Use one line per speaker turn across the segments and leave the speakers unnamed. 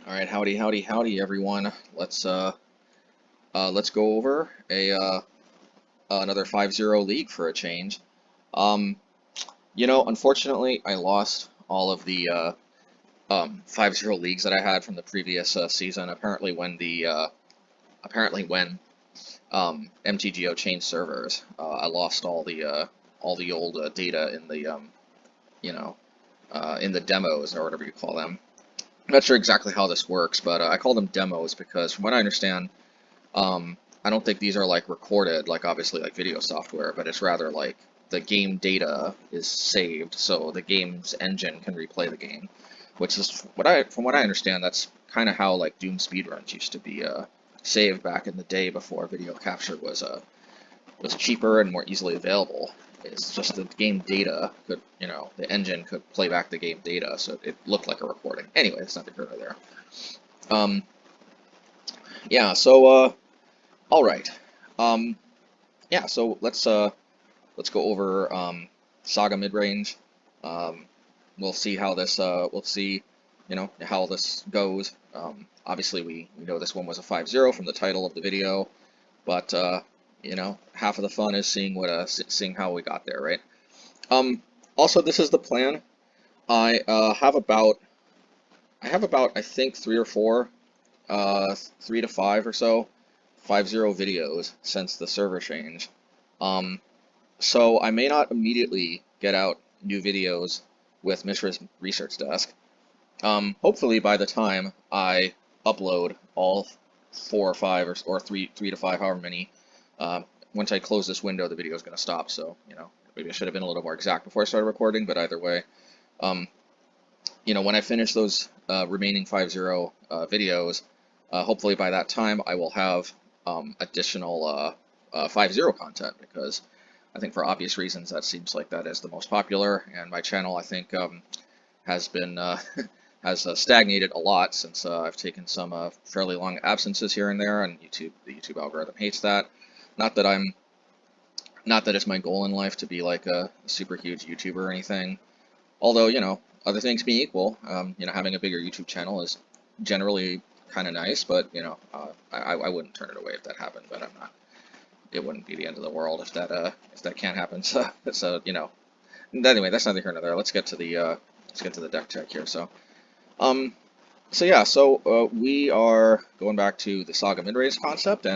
All right, howdy, howdy, howdy, everyone. Let's go over another 5-0 league for a change. Um, Unfortunately, I lost all of the 5-0 leagues that I had from the previous season. Apparently when MTGO changed servers, I lost all the old data in the in the demos or whatever you call them. I'm not sure exactly how this works, but I call them demos because, from what I understand, I don't think these are like recorded, like obviously like video software, but it's rather like the game data is saved, so the game's engine can replay the game, which is from what I understand, that's kind of how like Doom speedruns used to be saved back in the day before video capture was cheaper and more easily available. It's just the game data could, the engine could play back the game data, so it looked like a recording. Anyway, it's not the here there. Um, yeah, so, all right. Yeah, so let's go over Saga mid-range. We'll see how this, we'll see, how this goes. Obviously, we know this one was a 5-0 from the title of the video, but half of the fun is seeing how we got there, right? Also, this is the plan. I have about I think 3 or 4, 3 to 5 or so 5-0 videos since the server change. So I may not immediately get out new videos with Mishra's research desk. Hopefully by the time I upload all 4 or 5 or 3 to 5, however many, once I close this window, the video is going to stop. So, maybe I should have been a little more exact before I started recording, but either way, when I finish those remaining 5-0 videos, hopefully by that time I will have additional 5-0 content, because I think for obvious reasons that seems like that is the most popular, and my channel I think has been has stagnated a lot since I've taken some fairly long absences here and there, and the YouTube algorithm hates that. Not that it's my goal in life to be like a super huge YouTuber or anything. Although, other things being equal, having a bigger YouTube channel is generally kind of nice, but, I wouldn't turn it away if that happened, but I'm not. It wouldn't be the end of the world if that can't happen. So anyway, that's neither here nor there. Let's get to the deck check here. So we are going back to the Saga mid-range concept,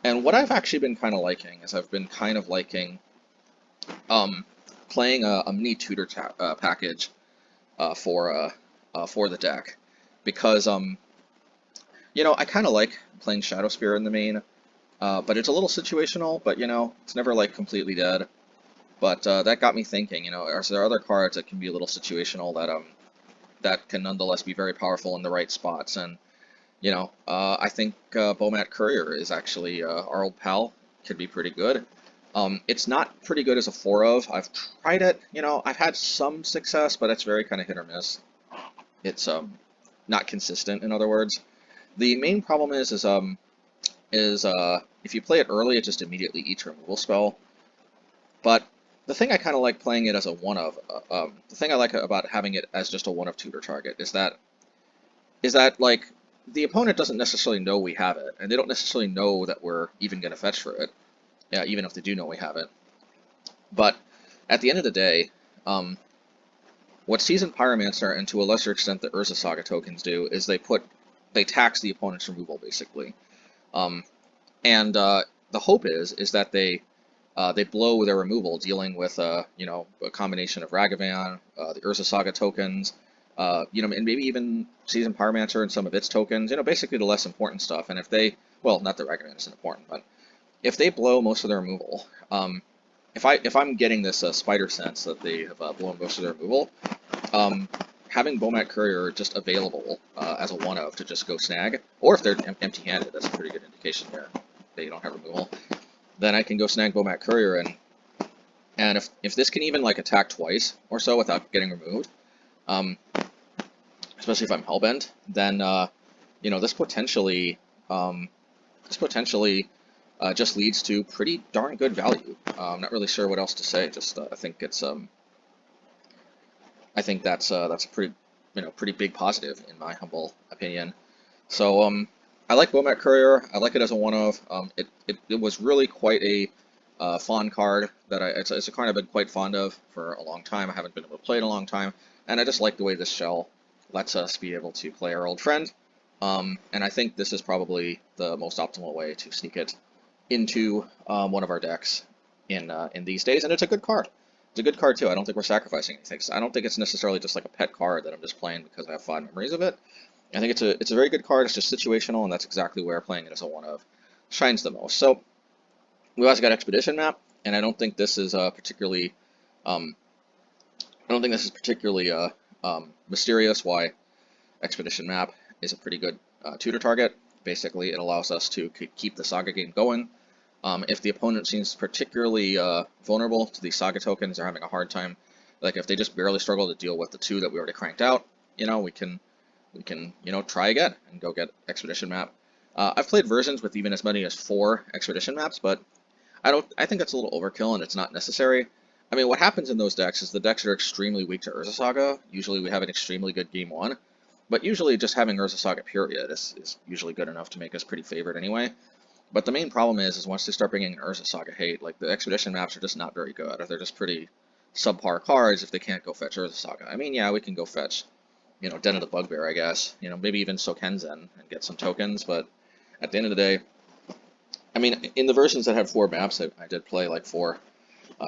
and what I've actually been kind of liking is I've been kind of liking playing a mini tutor package for the deck, because I kind of like playing Shadowspear in the main, but it's a little situational. But it's never like completely dead. But that got me thinking. Are there other cards that can be a little situational that can nonetheless be very powerful in the right spots? And I think Bomat Courier is actually our old pal. Could be pretty good. It's not pretty good as a 4 of. I've tried it. I've had some success, but it's very kind of hit or miss. It's not consistent. In other words, the main problem is if you play it early, it just immediately eats removal spell. But the thing I kind of like playing it as a 1 of, the thing I like about having it as just a 1 of tutor target is that like, the opponent doesn't necessarily know we have it, and they don't necessarily know that we're even going to fetch for it, even if they do know we have it. But at the end of the day, what Seasoned Pyromancer, and to a lesser extent the Urza Saga tokens do, is they tax the opponent's removal, basically. And the hope is that they blow their removal, dealing with a combination of Ragavan, the Urza Saga tokens, and maybe even Seasoned Pyromancer and some of its tokens, basically the less important stuff. And if they, well, not that Ragavan isn't important, but if they blow most of their removal, if I'm getting this spider sense that they have blown most of their removal, having Bomat Courier just available as a 1 of to just go snag, or if they're empty-handed, that's a pretty good indication there they don't have removal, then I can go snag Bomat Courier, and if this can even like attack twice or so without getting removed, especially if I'm hellbent, then this potentially just leads to pretty darn good value. I'm not really sure what else to say. Just I think that's a pretty pretty big positive in my humble opinion. So I like Bomat Courier. I like it as a one-of. It was really quite a fond card that it's a card I've been quite fond of for a long time. I haven't been able to play it a long time, and I just like the way this shell lets us be able to play our old friend. And I think this is probably the most optimal way to sneak it into one of our decks in these days, and it's a good card. It's a good card too. I don't think we're sacrificing anything. So I don't think it's necessarily just like a pet card that I'm just playing because I have fond memories of it. I think it's a very good card. It's just situational, and that's exactly where playing it as a one-of shines the most. So we also got Expedition Map, and I don't think this is particularly mysterious why Expedition Map is a pretty good tutor target. Basically, it allows us to keep the Saga game going. If the opponent seems particularly vulnerable to the Saga tokens, they're having a hard time. Like if they just barely struggle to deal with the 2 that we already cranked out, we can try again and go get Expedition Map. I've played versions with even as many as 4 Expedition Maps, but I think that's a little overkill and it's not necessary. I mean, what happens in those decks is the decks are extremely weak to Urza Saga. Usually we have an extremely good game 1, but usually just having Urza Saga period is usually good enough to make us pretty favored anyway. But the main problem is once they start bringing in Urza Saga hate, like the Expedition Maps are just not very good, or they're just pretty subpar cards if they can't go fetch Urza Saga. I mean, yeah, we can go fetch, Den of the Bugbear, I guess, maybe even Sokenzan and get some tokens, but at the end of the day, I mean, in the versions that had 4 maps, I did play like 4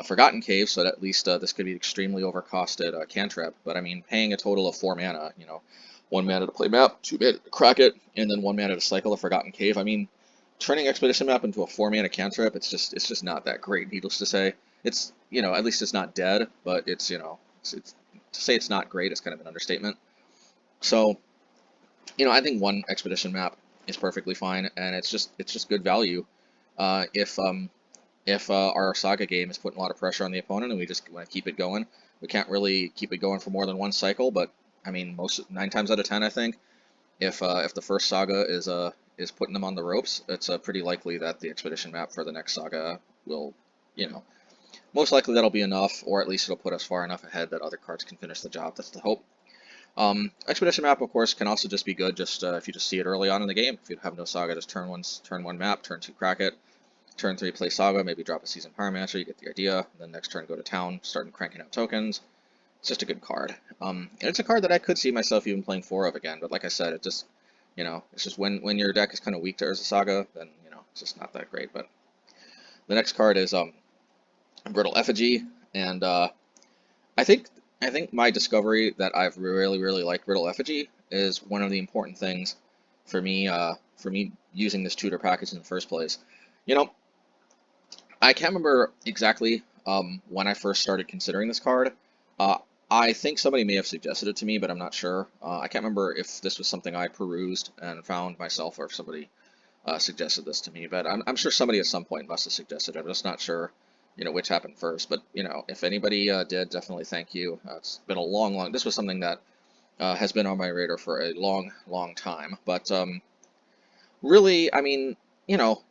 Forgotten Caves, so that at least this could be extremely overcosted cantrip, but I mean, paying a total of 4 mana, 1 mana to play map, 2 mana to crack it, and then 1 mana to cycle a Forgotten Cave, I mean, turning Expedition Map into a 4 mana cantrip, it's just not that great, needless to say. It's, at least it's not dead, but it's, to say it's not great is kind of an understatement. So, I think 1 Expedition Map is perfectly fine, and it's just good value. If our Saga game is putting a lot of pressure on the opponent and we just want to keep it going, we can't really keep it going for more than 1 cycle. But I mean, 9 times out of 10, I think, if the first Saga is putting them on the ropes, it's pretty likely that the Expedition Map for the next Saga will, most likely that'll be enough, or at least it'll put us far enough ahead that other cards can finish the job. That's the hope. Expedition Map, of course, can also just be good just if you just see it early on in the game. If you have no Saga, just turn 1 map, turn 2 crack it, turn 3 play Saga, maybe drop a Seasoned Pyromancer, you get the idea, and then next turn go to town, start cranking out tokens. It's just a good card. And it's a card that I could see myself even playing 4 of again, but like I said, it just, it's just when your deck is kind of weak to Urza Saga, then, it's just not that great. But the next card is Brittle Effigy, and I think my discovery that I've really liked Brittle Effigy is one of the important things for me using this tutor package in the first place. I can't remember exactly when I first started considering this card. I think somebody may have suggested it to me, but I'm not sure. I can't remember if this was something I perused and found myself, or if somebody suggested this to me. But I'm sure somebody at some point must have suggested it. I'm just not sure, which happened first. But if anybody did, definitely thank you. It's been a long. This was something that has been on my radar for a long time. But really, I mean,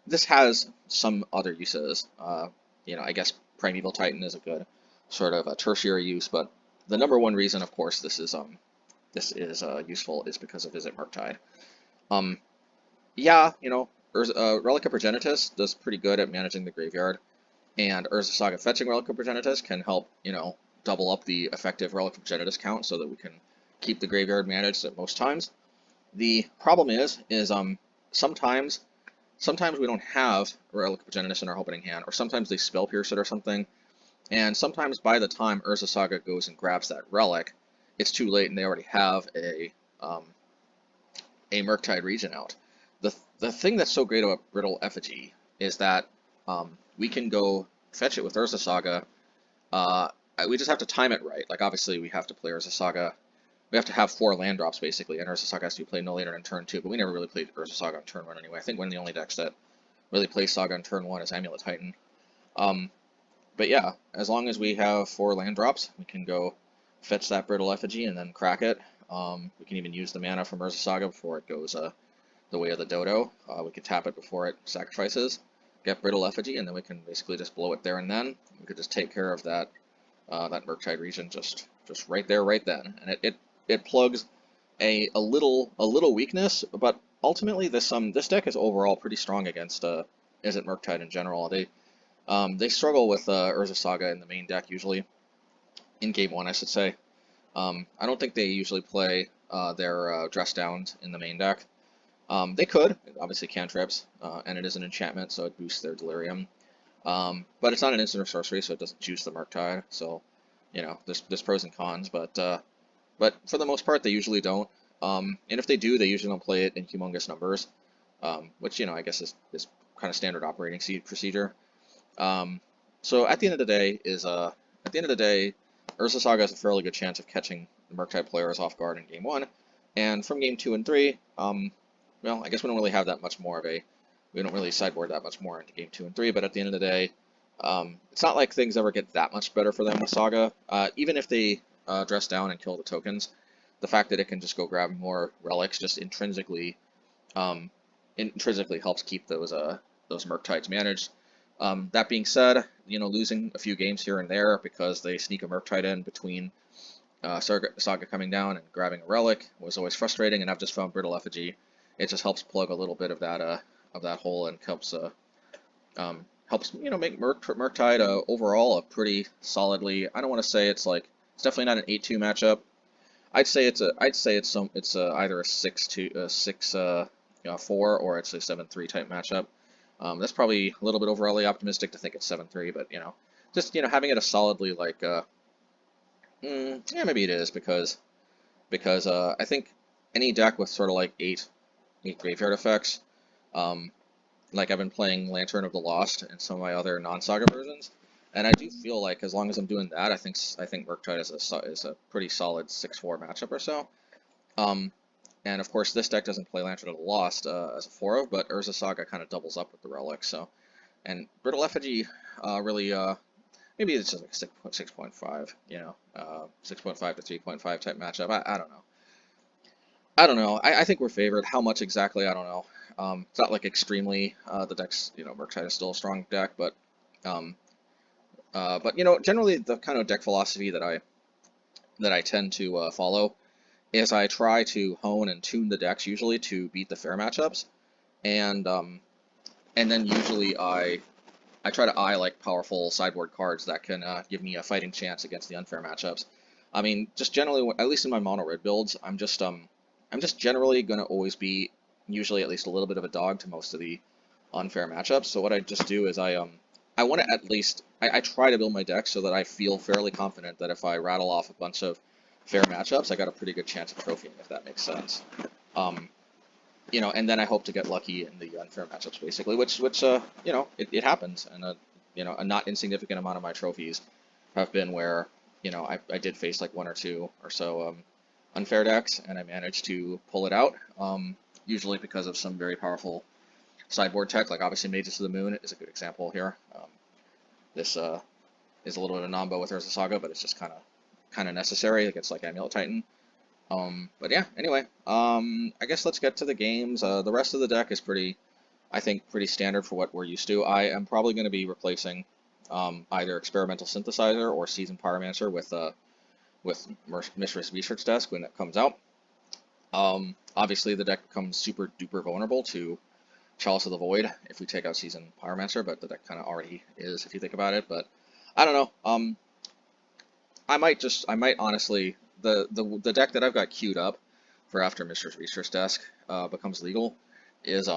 this has some other uses. I guess Primeval Titan is a good sort of a tertiary use, but the #1 reason, of course, this is useful is because of Visit Murktide. Yeah, Relic of Progenitus does pretty good at managing the graveyard, and Urza Saga fetching Relic of Progenitus can help, double up the effective Relic of Progenitus count so that we can keep the graveyard managed at most times. The problem is sometimes we don't have Relic of Progenitus in our opening hand, or sometimes they Spell Pierce it or something, and sometimes by the time Urza Saga goes and grabs that relic, it's too late and they already have a Murktide region out. The thing that's so great about Brittle Effigy is that we can go fetch it with Urza Saga. We just have to time it right. Like, obviously, we have to play Urza Saga. We have to have 4 land drops, basically, and Urza Saga has to be played no later than turn 2, but we never really played Urza Saga on turn 1 anyway. I think one of the only decks that really plays Saga on turn 1 is Amulet Titan. But yeah, as long as we have 4 land drops, we can go fetch that Brittle Effigy and then crack it. We can even use the mana from Urza Saga before it goes the way of the Dodo. We could tap it before it sacrifices, get Brittle Effigy, and then we can basically just blow it there and then. We could just take care of that Murktide region just right there, right then. And it plugs a little weakness, but ultimately this deck is overall pretty strong against Izzet Murktide in general. They struggle with Urza Saga in the main deck usually, in game one I should say. I don't think they usually play their dress downs in the main deck. They could, obviously cantrips, and it is an enchantment, so it boosts their delirium. But it's not an instant or sorcery, so it doesn't juice the Murktide. So, you know, there's pros and cons, but for the most part, they usually don't. And if they do, they usually don't play it in humongous numbers, which, you know, I guess is kind of standard operating procedure. So at the end of the day, Urza Saga has a fairly good chance of catching the Murktide players off guard in game one, and from game 2 and 3, well, I guess we don't really have that much more of we don't really sideboard that much more into game 2 and 3, but at the end of the day, it's not like things ever get that much better for them with Saga. Even if they dress down and kill the tokens, the fact that it can just go grab more relics just intrinsically helps keep those Murktides managed. That being said, you know, losing a few games here and there because they sneak a Murktide in between Saga coming down and grabbing a relic was always frustrating, and I've just found Brittle Effigy. It just helps plug a little bit of that hole and helps you know, make Murktide overall a pretty solidly. I don't want to say it's definitely not an 8-2 matchup. I'd say it's either a 6-4 or it's a 7-3 type matchup. That's probably a little bit overly optimistic to think it's 7-3, but you know, just having it a solidly yeah, maybe it is because I think any deck with sort of like eight graveyard effects, like I've been playing Lantern of the Lost and some of my other non-Saga versions, and I do feel like as long as I'm doing that, I think Murktide is a pretty solid 6-4 matchup or so. And of course, this deck doesn't play Lantern of the Lost as a 4-of, but Urza Saga kind of doubles up with the relics. So, and Brittle Effigy really maybe it's just like 6.5, you know, 6.5 to 3.5 type matchup. I don't know. I don't know. I think we're favored. How much exactly? I don't know. It's not like extremely. The deck's, you know, Murktide is still a strong deck, but you know, generally the kind of deck philosophy that I tend to follow is I try to hone and tune the decks usually to beat the fair matchups, and then usually I try to eye like powerful sideboard cards that can give me a fighting chance against the unfair matchups. I mean, just generally, at least in my mono red builds, I'm just generally going to always be usually at least a little bit of a dog to most of the unfair matchups. So what I just do is I want to at least I try to build my deck so that I feel fairly confident that if I rattle off a bunch of fair matchups, I got a pretty good chance of trophying, if that makes sense. You know, and then I hope to get lucky in the unfair matchups, basically, which you know, it happens, and you know, a not insignificant amount of my trophies have been where, you know, I did face like 1 or 2 or so unfair decks, and I managed to pull it out, usually because of some very powerful sideboard tech, like obviously Mages of the Moon is a good example here. This is a little bit of Nombo with Urza Saga, but it's just kind of necessary against like Amulet Titan. But yeah, anyway, I guess let's get to the games. The rest of the deck is I think pretty standard for what we're used to. I am probably going to be replacing either Experimental Synthesizer or Seasoned Pyromancer with Mistress Research Desk when it comes out. Obviously the deck becomes super duper vulnerable to Chalice of the Void if we take out Seasoned Pyromancer, but the deck kind of already is if you think about it. But I don't know. I might honestly, the deck that I've got queued up for after Mistress Research Desk becomes legal is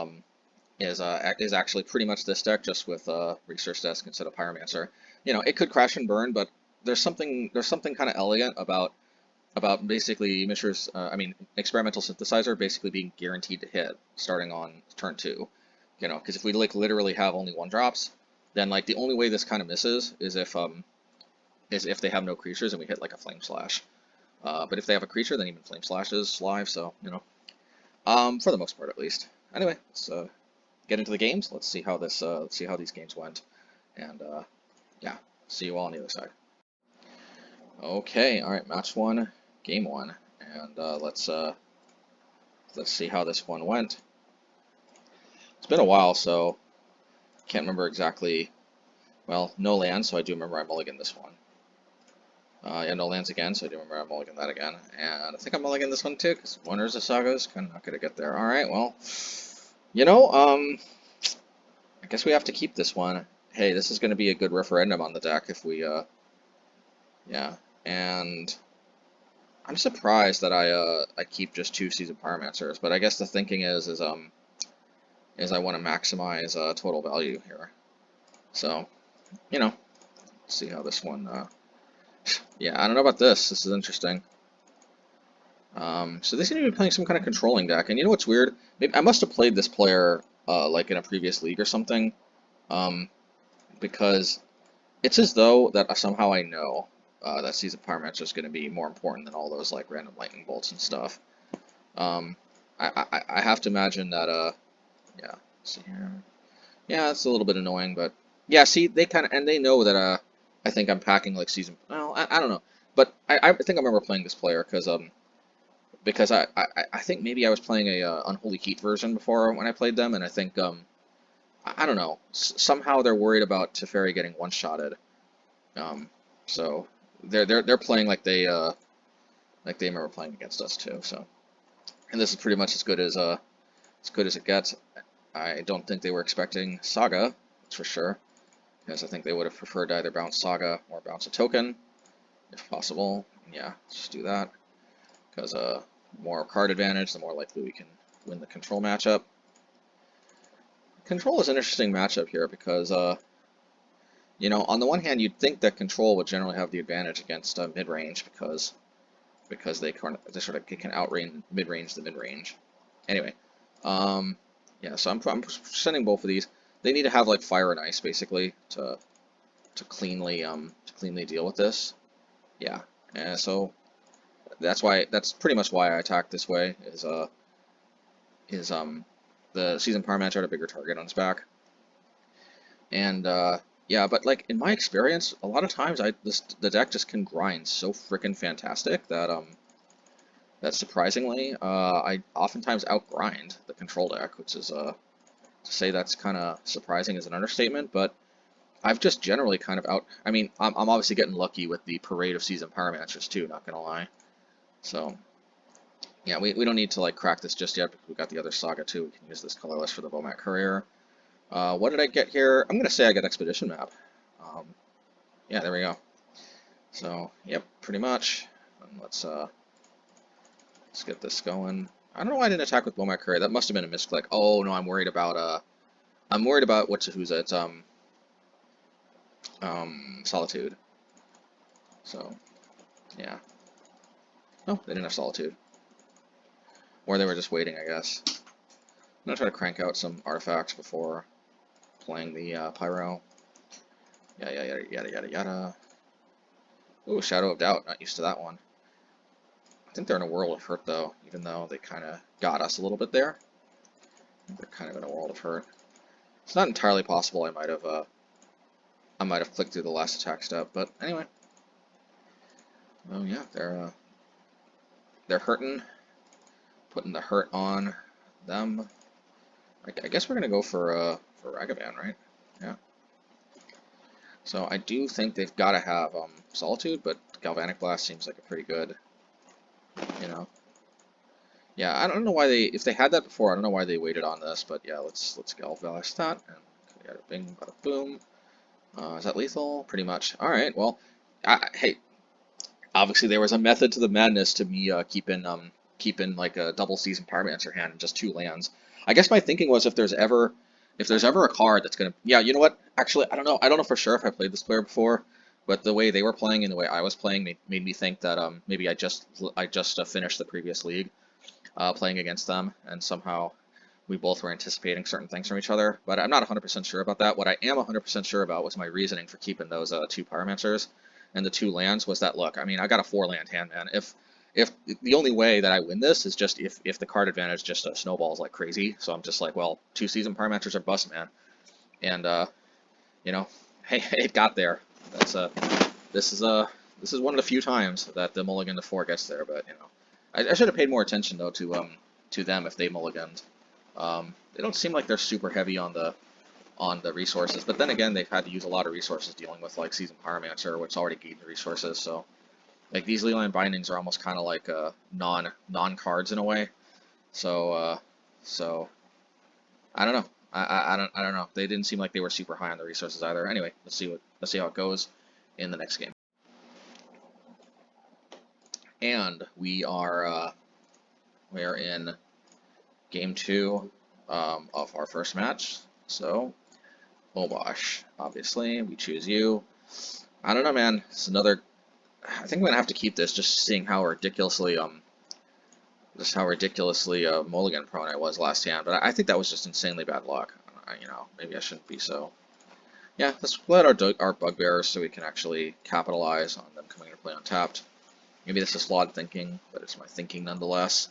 actually pretty much this deck, just with Research Desk instead of Pyromancer. You know, it could crash and burn, but there's something kind of elegant about basically Experimental Synthesizer basically being guaranteed to hit starting on turn 2. You know, because if we like literally have only 1-drops, then like the only way this kind of misses is if they have no creatures and we hit like a Flame Slash. But if they have a creature, then even Flame Slash is live. So you know, for the most part at least. Anyway, let's get into the games. Let's see how these games went, and yeah, see you all on the other side. Okay, all right, match 1, game 1, and let's see how this one went. It's been a while, so can't remember exactly. Well, no land, so I do remember I mulliganed this one. Yeah, no lands again, so I do remember I'm mulligan that again. And I think I'm mulligan this one too, because one Urza Saga is kind of not going to get there. Alright, well, you know, I guess we have to keep this one. Hey, this is going to be a good referendum on the deck if we, yeah. And I'm surprised that I keep just 2 Seasoned Pyromancers, but I guess the thinking is I want to maximize total value here. So, you know, let's see how this one, yeah, I don't know about this. This is interesting. So they seem to be playing some kind of controlling deck, and you know what's weird? Maybe I must have played this player like in a previous league or something, because it's as though that somehow I know that Seasoned Pyromancer is going to be more important than all those like random lightning bolts and stuff. I have to imagine that yeah, let's see here. Yeah, it's a little bit annoying, but yeah, see, they kind of, and they know that I think I'm packing like season. Well, I don't know, but I think I remember playing this player because I think maybe I was playing a Unholy Heat version before when I played them, and I think I don't know, somehow they're worried about Teferi getting one-shotted, so they're playing like they remember playing against us too. So, and this is pretty much as good as it gets. I don't think they were expecting Saga, that's for sure, because I think they would have preferred to either bounce Saga or bounce a token, if possible. Yeah, just do that, because more card advantage, the more likely we can win the control matchup. Control is an interesting matchup here because, you know, on the one hand, you'd think that control would generally have the advantage against mid-range because they sort of can outrange mid-range the mid-range. Anyway, yeah, so I'm sending both of these. They need to have like fire and ice basically to cleanly deal with this. Yeah, and so that's pretty much why I attack this way. The Seasoned Pyromancer had a bigger target on his back, and yeah, but like in my experience, a lot of times the deck just can grind so freaking fantastic that surprisingly I oftentimes outgrind the control deck, which is to say that's kind of surprising is an understatement, but I've just generally kind of I mean, I'm obviously getting lucky with the parade of Seasoned Pyromancers too, not gonna lie. So yeah, we don't need to like crack this just yet because we got the other Saga too. We can use this colorless for the Bomat Courier. What did I get here? I'm gonna say I got Expedition Map. Yeah, there we go. So yep, pretty much. And let's get this going. I don't know why I didn't attack with Bomat Courier. That must have been a misclick. Oh no, I'm worried about who's it? Solitude. So yeah. No, they didn't have Solitude. Or they were just waiting, I guess. I'm gonna try to crank out some artifacts before playing the Pyro. Yada yada yada yada. Ooh, Shadow of Doubt. Not used to that one. I think they're in a world of hurt though, even though they kind of got us a little bit there. They're kind of in a world of hurt. It's not entirely possible. I might have clicked through the last attack step, but anyway. Oh yeah, they're hurting. Putting the hurt on them. I guess we're gonna go for Ragavan, right? Yeah. So I do think they've got to have Solitude, but Galvanic Blast seems like a pretty good, you know. Yeah, I don't know why if they had that before, I don't know why they waited on this, but yeah, let's Galvanic that and yada bing, bada boom. Is that lethal? Pretty much. All right. Well, hey, obviously there was a method to the madness to me keeping like a double Seasoned Pyromancer hand and just 2 lands. I guess my thinking was if there's ever a card that's gonna, yeah, you know what? Actually, I don't know for sure if I played this player before, but the way they were playing and the way I was playing made me think that maybe I just finished the previous league playing against them, and somehow we both were anticipating certain things from each other. But I'm not 100% sure about that. What I am 100% sure about was my reasoning for keeping those 2 Pyromancers and the 2 lands was that, look, I mean, I got a 4-land hand, man. If the only way that I win this is just if the card advantage just snowballs like crazy, so I'm just like, well, 2 Seasoned Pyromancers are bust, man, and you know, hey, it got there. That's this is one of the few times that the mulligan to 4 gets there, but you know, I should have paid more attention though to them if they mulliganed. They don't seem like they're super heavy on the resources, but then again, they've had to use a lot of resources dealing with like Seasoned Pyromancer, which already gained the resources, so Like these Leyline bindings are almost kind of like non cards in a way. So I don't know. I don't know. They didn't seem like they were super high on the resources either. Anyway, let's see how it goes in the next game. And we are in game 2 of our first match. So Obosh, obviously we choose you. I don't know, man. It's another. I think I'm gonna have to keep this, just seeing how ridiculously mulligan prone I was last hand. But I think that was just insanely bad luck. You know, maybe I shouldn't be so. Yeah, let's let our Bugbears so we can actually capitalize on them coming into play untapped. Maybe this is flawed thinking, but it's my thinking nonetheless.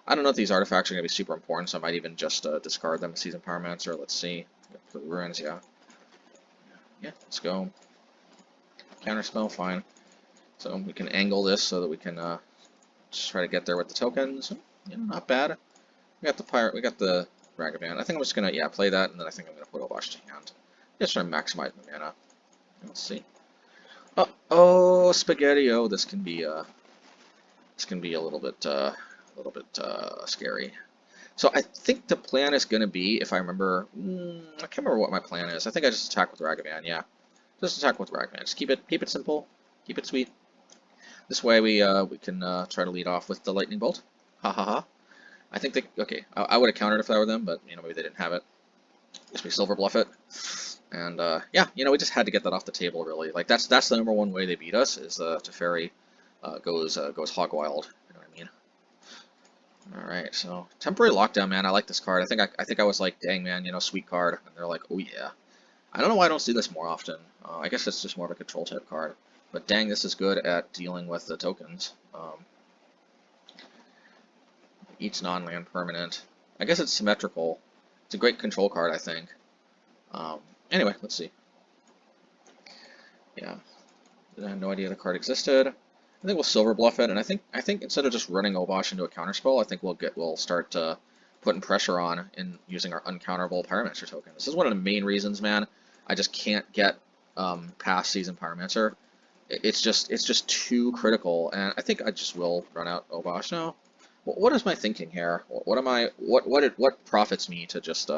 I don't know if these artifacts are going to be super important, so I might even just discard them as Season Pyromancer. Let's see. For the ruins, yeah. Yeah, let's go. Counterspell, fine. So we can angle this so that we can just try to get there with the tokens. You know, not bad. We got the pirate. We got the Ragavan. I think I'm just gonna play that, and then I think I'm gonna put Obosh to hand. Just try to maximize my mana. Let's see. Oh, Spaghetti-O. This can be a little bit scary. So I think the plan is gonna be, if I remember, I can't remember what my plan is. I think I just attack with Ragavan. Yeah, just attack with Ragavan. Just keep it simple, keep it sweet. This way we can try to lead off with the lightning bolt. Ha ha ha. I think okay. I would have countered if I were them, but you know, maybe they didn't have it. Guess we Silverbluff it. And yeah, you know, we just had to get that off the table, really. Like that's the #1 way they beat us, is Teferi goes hog wild. You know what I mean? All right, so temporary lockdown, man. I like this card. I think I was like, dang, man, you know, sweet card. And they're like, oh yeah. I don't know why I don't see this more often. I guess it's just more of a control type card. But dang, this is good at dealing with the tokens. Each non-land permanent. I guess it's symmetrical. It's a great control card, I think. Anyway, let's see. Yeah, I had no idea the card existed. I think we'll Silverbluff it, and I think instead of just running Obosh into a counterspell, I think we'll start putting pressure on in using our uncounterable Pyromancer token. This is one of the main reasons, man. I just can't get past Season Pyromancer. It's just too critical, and I think I just will run out Obosh now. What is my thinking here? What profits me to just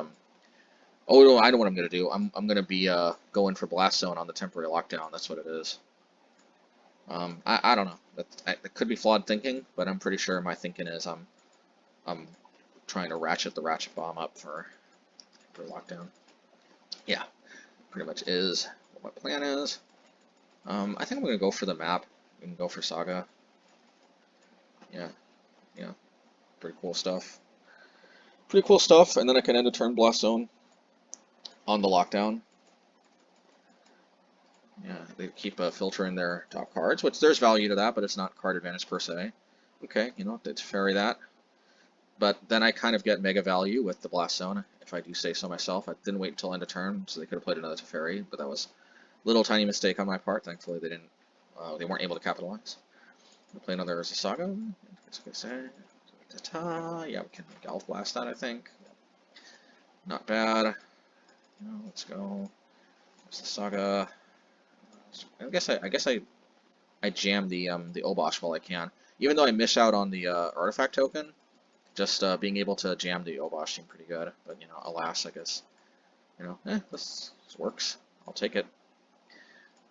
Oh no, I know what I'm gonna do. I'm gonna be going for Blast Zone on the temporary lockdown. That's what it is. I don't know. That could be flawed thinking, but I'm pretty sure my thinking is I'm trying to ratchet the ratchet bomb up for lockdown. Yeah, pretty much is what my plan is. I think I'm gonna go for the map. We can go for Saga. Yeah, pretty cool stuff. Pretty cool stuff, and then I can end a turn Blast Zone on the lockdown. Yeah, they keep filtering their top cards, which there's value to that, but it's not card advantage per se. Okay, you know, they'd ferry that. But then I kind of get mega value with the Blast Zone, if I do say so myself. I didn't wait until end of turn, so they could have played another Teferi, but that was a little tiny mistake on my part. Thankfully, they didn't. They weren't able to capitalize. We'll play another Urza Saga. Yeah, we can Golf Blast that, I think. Not bad. Let's go. There's the Saga. I guess I jam the Obosh while I can. Even though I miss out on the artifact token, just being able to jam the Obosh seemed pretty good. But you know, alas, I guess this works. I'll take it.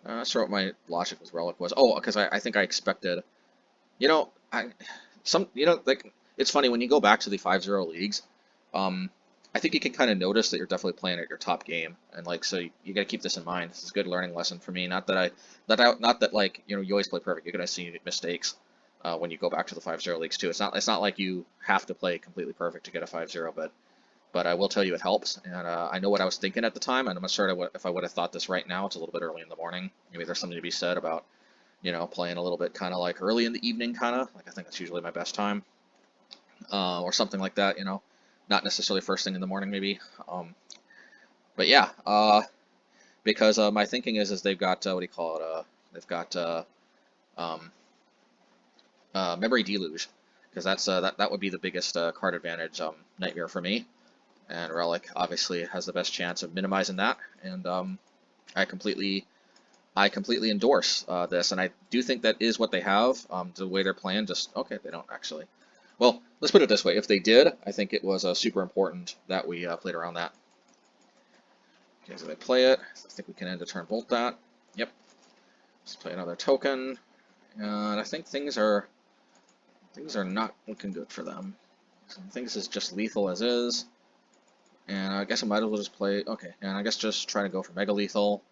Not sure what my logic with Relic was. Oh, because I think I expected. You know, like it's funny when you go back to the 5-0 leagues. I think you can kind of notice that you're definitely playing at your top game, and like so you got to keep this in mind. This is a good learning lesson for me. Not that like you always play perfect. You're gonna see mistakes when you go back to the 5-0 leagues too. It's not like you have to play completely perfect to get a 5-0, but I will tell you it helps. And I know what I was thinking at the time, and I'm not sure if I would have thought this right now. It's a little bit early in the morning. Maybe there's something to be said about playing a little bit kind of like early in the evening, kind of like I think that's usually my best time, or something like that. Not necessarily first thing in the morning, maybe. But yeah, because my thinking is they've got what do you call it? They've got Memory Deluge, because that would be the biggest card advantage nightmare for me. And Relic obviously has the best chance of minimizing that. And I completely I completely endorse this, and I do think that is what they have. The way they're playing, just okay, they don't actually. Well, let's put it this way: if they did, I think it was super important that we played around that. Okay, so they play it. I think we can end a turn bolt that. Yep. Let's play another token, and I think things are not looking good for them. So I think this is just lethal as is, and I guess I might as well just play. Okay, and I guess just try to go for mega lethal.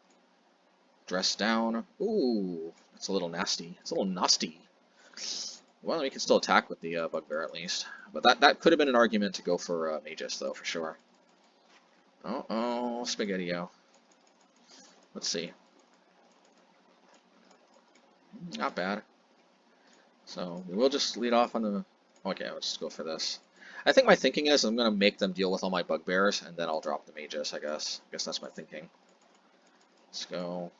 Dress down. Ooh, it's a little nasty. It's a little nasty. Well, we can still attack with the Bugbear at least, but that could have been an argument to go for Magus though, for sure. Oh, Spaghetti-O. Let's see. Not bad. So we will just lead off on the. Okay, let's just go for this. I think my thinking is I'm gonna make them deal with all my Bugbears, and then I'll drop the Magus. I guess that's my thinking. Let's go.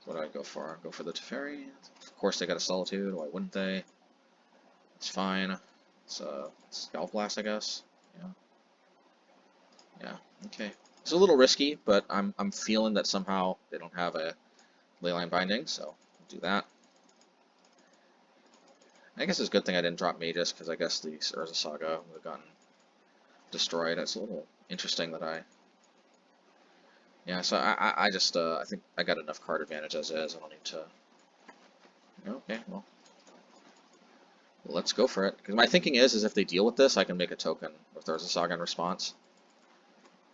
What do I go for? Go for the Teferi. Of course they got a Solitude. Why wouldn't they? It's fine. It's Scalp Blast, I guess. Yeah. Yeah. Okay. It's a little risky, but I'm feeling that somehow they don't have a Leyline Binding, so we'll do that. I guess it's a good thing I didn't drop Magus, because I guess the Urza Saga would have gotten destroyed. It's a little interesting that I. Yeah, so I just I think I got enough card advantage as is. I don't need to. Okay, well, let's go for it. Because my thinking is if they deal with this, I can make a token with Urza Saga in response.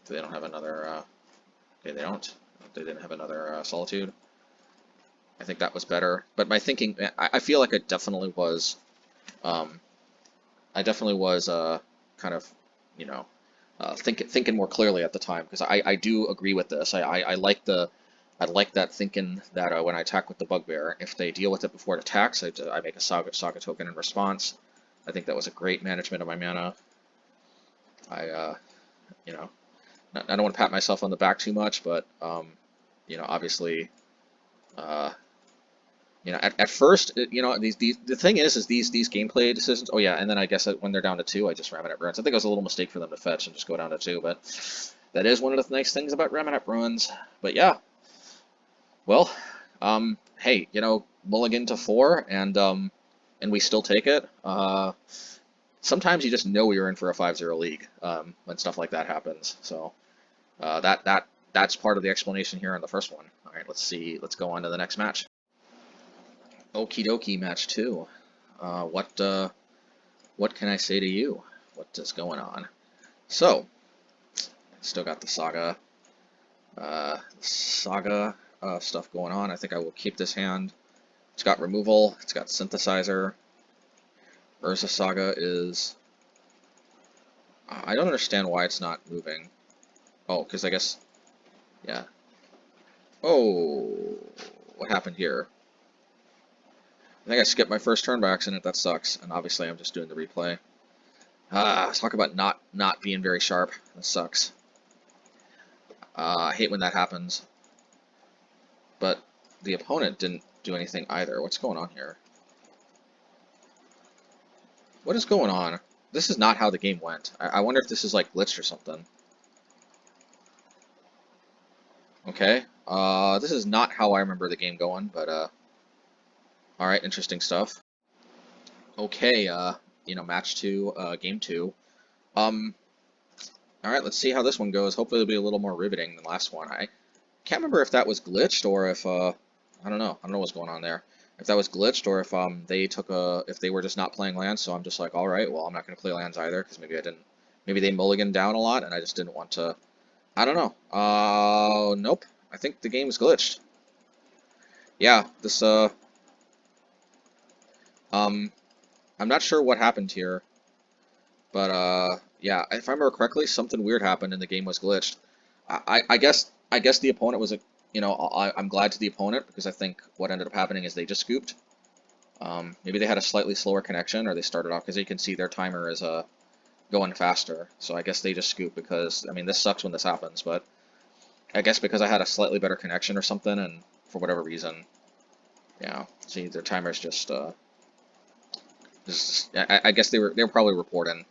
If they don't have another. Okay, they don't. They didn't have another Solitude. I think that was better. But my thinking, I feel like it definitely was. I definitely was kind of, you know. Thinking more clearly at the time, because I do agree with this. I like that thinking that when I attack with the Bugbear, if they deal with it before it attacks, I make a Saga token in response. I think that was a great management of my mana. You know, I don't want to pat myself on the back too much, but you know, obviously, you know, at first, you know, the thing is these gameplay decisions. Oh yeah, and then I guess when they're down to 2, I just Ramunap Ruins. I think it was a little mistake for them to fetch and just go down to 2, but that is one of the nice things about Ramunap Ruins. But yeah, well, hey, you know, mulligan to 4, and we still take it. Sometimes you just know you're in for a 5-0 league when stuff like that happens. So that's part of the explanation here on the first one. All right, let's see. Let's go on to the next match. Okie dokie, match 2. What can I say to you? What is going on? So, still got the Saga stuff going on. I think I will keep this hand. It's got removal. It's got Synthesizer. Urza Saga is. I don't understand why it's not moving. Oh, because I guess. Yeah. Oh, what happened here? I think I skipped my first turn by accident. That sucks. And obviously, I'm just doing the replay. Talk about not being very sharp. That sucks. I hate when that happens. But the opponent didn't do anything either. What's going on here? What is going on? This is not how the game went. I wonder if this is like glitched or something. Okay. This is not how I remember the game going, but alright, interesting stuff. Okay, you know, match 2, game 2. Alright, let's see how this one goes. Hopefully it'll be a little more riveting than the last one. I can't remember if that was glitched or if, I don't know. I don't know what's going on there. If that was glitched or if if they were just not playing lands, so I'm just like, alright, well, I'm not going to play lands either, because maybe they mulliganed down a lot, and I just didn't want to, I don't know. Nope. I think the game is glitched. Yeah, this, I'm not sure what happened here, but yeah, if I remember correctly, something weird happened and the game was glitched. I guess the opponent was you know, I'm glad to the opponent, because I think what ended up happening is they just scooped. Maybe they had a slightly slower connection, or they started off, because you can see their timer is going faster. So I guess they just scooped, because I mean, this sucks when this happens, but I guess because I had a slightly better connection or something, and for whatever reason, yeah, see, their timer's just I guess they were probably reporting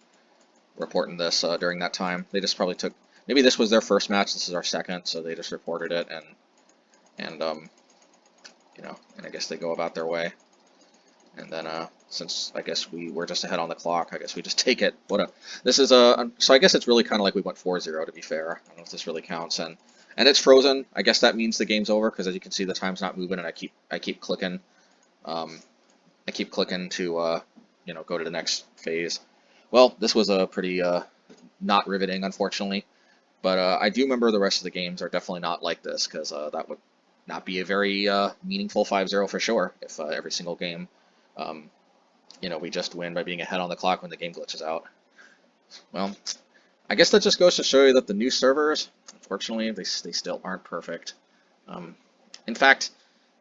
this during that time. They just probably took, maybe this was their first match, this is our second, so they just reported it, and you know, and I guess they go about their way. And then since I guess we're just ahead on the clock, I guess we just take it. This is so I guess it's really kind of like we went 4-0 to be fair. I don't know if this really counts, and it's frozen. I guess that means the game's over because as you can see the time's not moving, and I keep clicking. I keep clicking to you know, go to the next phase. Well, this was a pretty not riveting, unfortunately. But I do remember the rest of the games are definitely not like this, because that would not be a very meaningful 5-0 for sure if every single game, you know, we just win by being ahead on the clock when the game glitches out. Well, I guess that just goes to show you that the new servers, unfortunately, they still aren't perfect. In fact,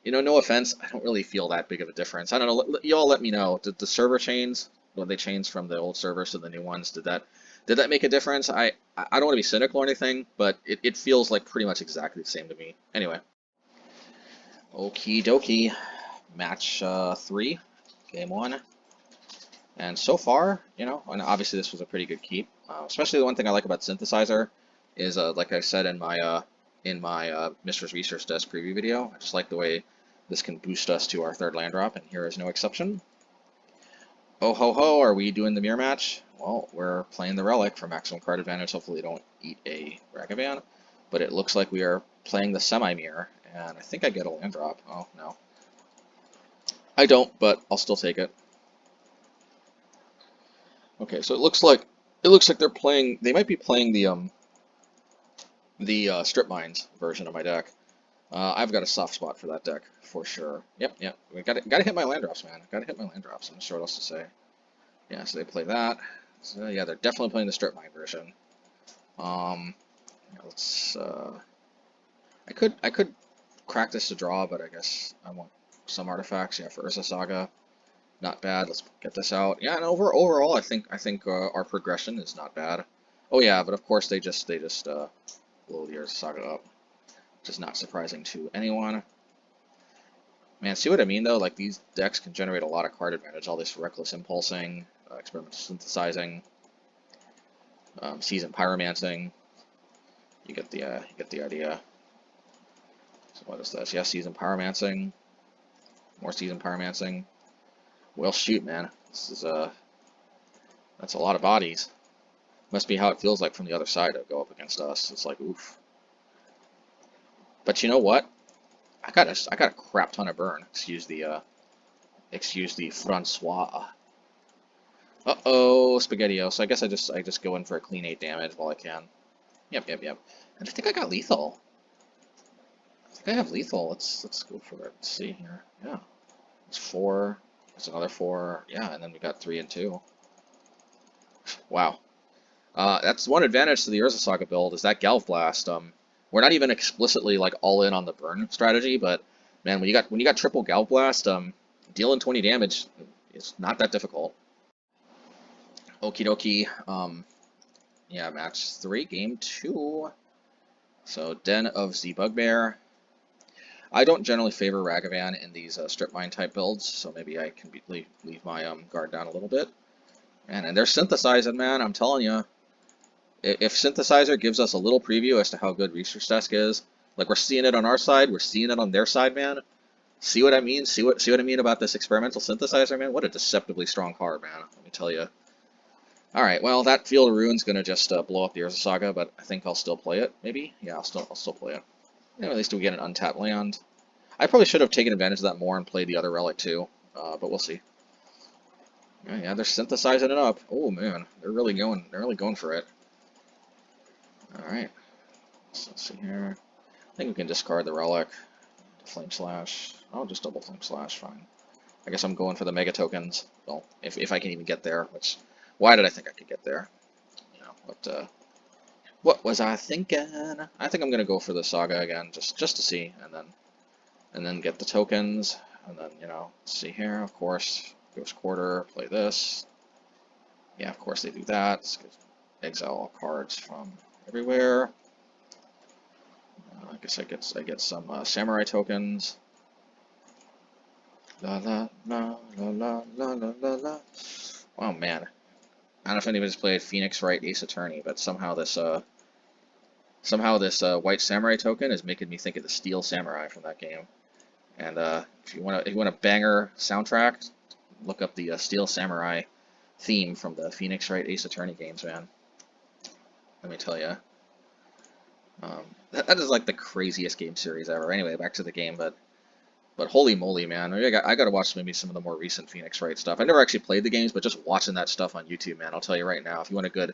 you know, no offense, I don't really feel that big of a difference. I don't know, you all let me know. Did the server change, when they changed from the old servers to the new ones, did that make a difference? I don't want to be cynical or anything, but it feels like pretty much exactly the same to me. Anyway. Okie dokie. Match 3. Game 1. And so far, you know, and obviously this was a pretty good keep. Especially the one thing I like about Synthesizer is, like I said in my Mistress Research Desk preview video, I just like the way this can boost us to our 3rd land drop, and here is no exception. Oh ho ho, are we doing the mirror match? Well, we're playing the Relic for maximum card advantage. Hopefully we don't eat a Ragavan. But it looks like we are playing the semi-mirror, and I think I get a land drop. Oh, no. I don't, but I'll still take it. Okay, so it looks like they're playing, they might be playing the Strip Mines version of my deck. I've got a soft spot for that deck, for sure. Yep. We gotta hit my land drops, man. Gotta hit my land drops. I'm not sure what else to say. Yeah, so they play that. So yeah, they're definitely playing the Strip Mine version. Yeah, let's. I could crack this to draw, but I guess I want some artifacts. Yeah, for Urza Saga, not bad. Let's get this out. Yeah, and overall, I think our progression is not bad. Oh yeah, but of course they just blow the Urza Saga up, which is not surprising to anyone. Man, see what I mean though? Like these decks can generate a lot of card advantage. All this reckless impulsing, experimental synthesizing, seasoned pyromancing. You get the idea. So what is this? Yeah, seasoned pyromancing. More seasoned pyromancing. Well, shoot, man. This is that's a lot of bodies. Must be how it feels like from the other side to go up against us. It's like oof. But you know what? I got a crap ton of burn. Excuse the Francois. Uh-oh, Spaghetti-O. So I guess I just go in for a clean 8 damage while I can. Yep. And I think I got lethal. I think I have lethal. Let's go for it. Let's see here. Yeah. It's 4. It's another 4. Yeah, and then we got 3 and 2. Wow. That's one advantage to the Urza Saga build is that Galv Blast. We're not even explicitly like all in on the burn strategy, but man, when you got triple Galv Blast, dealing 20 damage is not that difficult. Okie dokie. Yeah, match 3, game 2. So Den of the Bugbear. I don't generally favor Ragavan in these strip mine type builds, so maybe I can leave my guard down a little bit. And they're synthesizing, man. I'm telling you. If Synthesizer gives us a little preview as to how good Research Desk is, like we're seeing it on our side, we're seeing it on their side, man. See what I mean? See what I mean about this Experimental Synthesizer, man? What a deceptively strong card, man. Let me tell you. All right, well that Field of Ruin's gonna just blow up the Urza Saga, but I think I'll still play it. Maybe, yeah, I'll still play it. Yeah, at least we get an untapped land. I probably should have taken advantage of that more and played the other Relic too, but we'll see. Yeah, they're synthesizing it up. Oh man, they're really going for it. Alright, so let's see here. I think we can discard the Relic. Flame Slash. Oh, just double Flame Slash, fine. I guess I'm going for the Mega Tokens. Well, if I can even get there, which, why did I think I could get there? You know, what was I thinking? I think I'm going to go for the Saga again, just to see, and then get the tokens, and then, you know, see here, of course, Ghost Quarter, play this. Yeah, of course they do that. Exile all cards from everywhere. I guess I get some samurai tokens. La la la la la la la la. Wow, man. I don't know if anybody's played Phoenix Wright Ace Attorney, but somehow this Somehow this white samurai token is making me think of the Steel Samurai from that game. And if you want a banger soundtrack, look up the Steel Samurai theme from the Phoenix Wright Ace Attorney games, man. Let me tell you. That is like the craziest game series ever. Anyway, back to the game, but holy moly, man! I got to watch maybe some of the more recent Phoenix Wright stuff. I never actually played the games, but just watching that stuff on YouTube, man, I'll tell you right now, if you want a good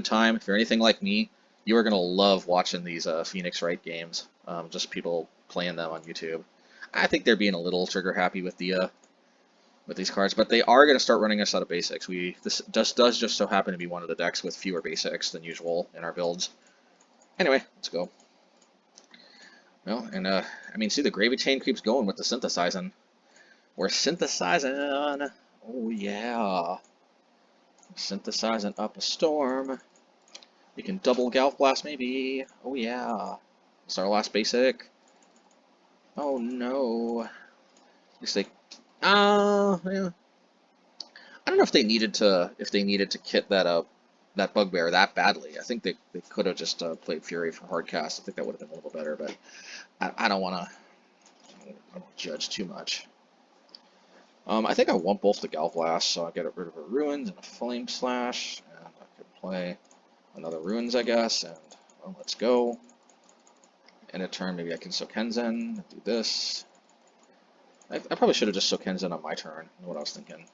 time, if you're anything like me, you are gonna love watching these Phoenix Wright games. Just people playing them on YouTube. I think they're being a little trigger happy with these cards, but they are gonna start running us out of basics. This does just so happen to be one of the decks with fewer basics than usual in our builds. Anyway, let's go. Well, and I mean, see, the gravy chain keeps going with the synthesizing. We're synthesizing. Oh yeah, synthesizing up a storm. We can double Galv Blast maybe. Oh yeah. It's our last basic. Oh no. Looks like yeah. I don't know if they needed to kit that Bugbear that badly. I think they could have just played Fury for hardcast. I think that would have been a little better, but I don't want to judge too much. I think I want both the Galv Blast, so I'll get rid of a Ruins and a Flame Slash, and I could play another Ruins, I guess, and well, let's go. In a turn, maybe I can Sokenzan, do this. I probably should have just Sokenzan on my turn. I know what I was thinking.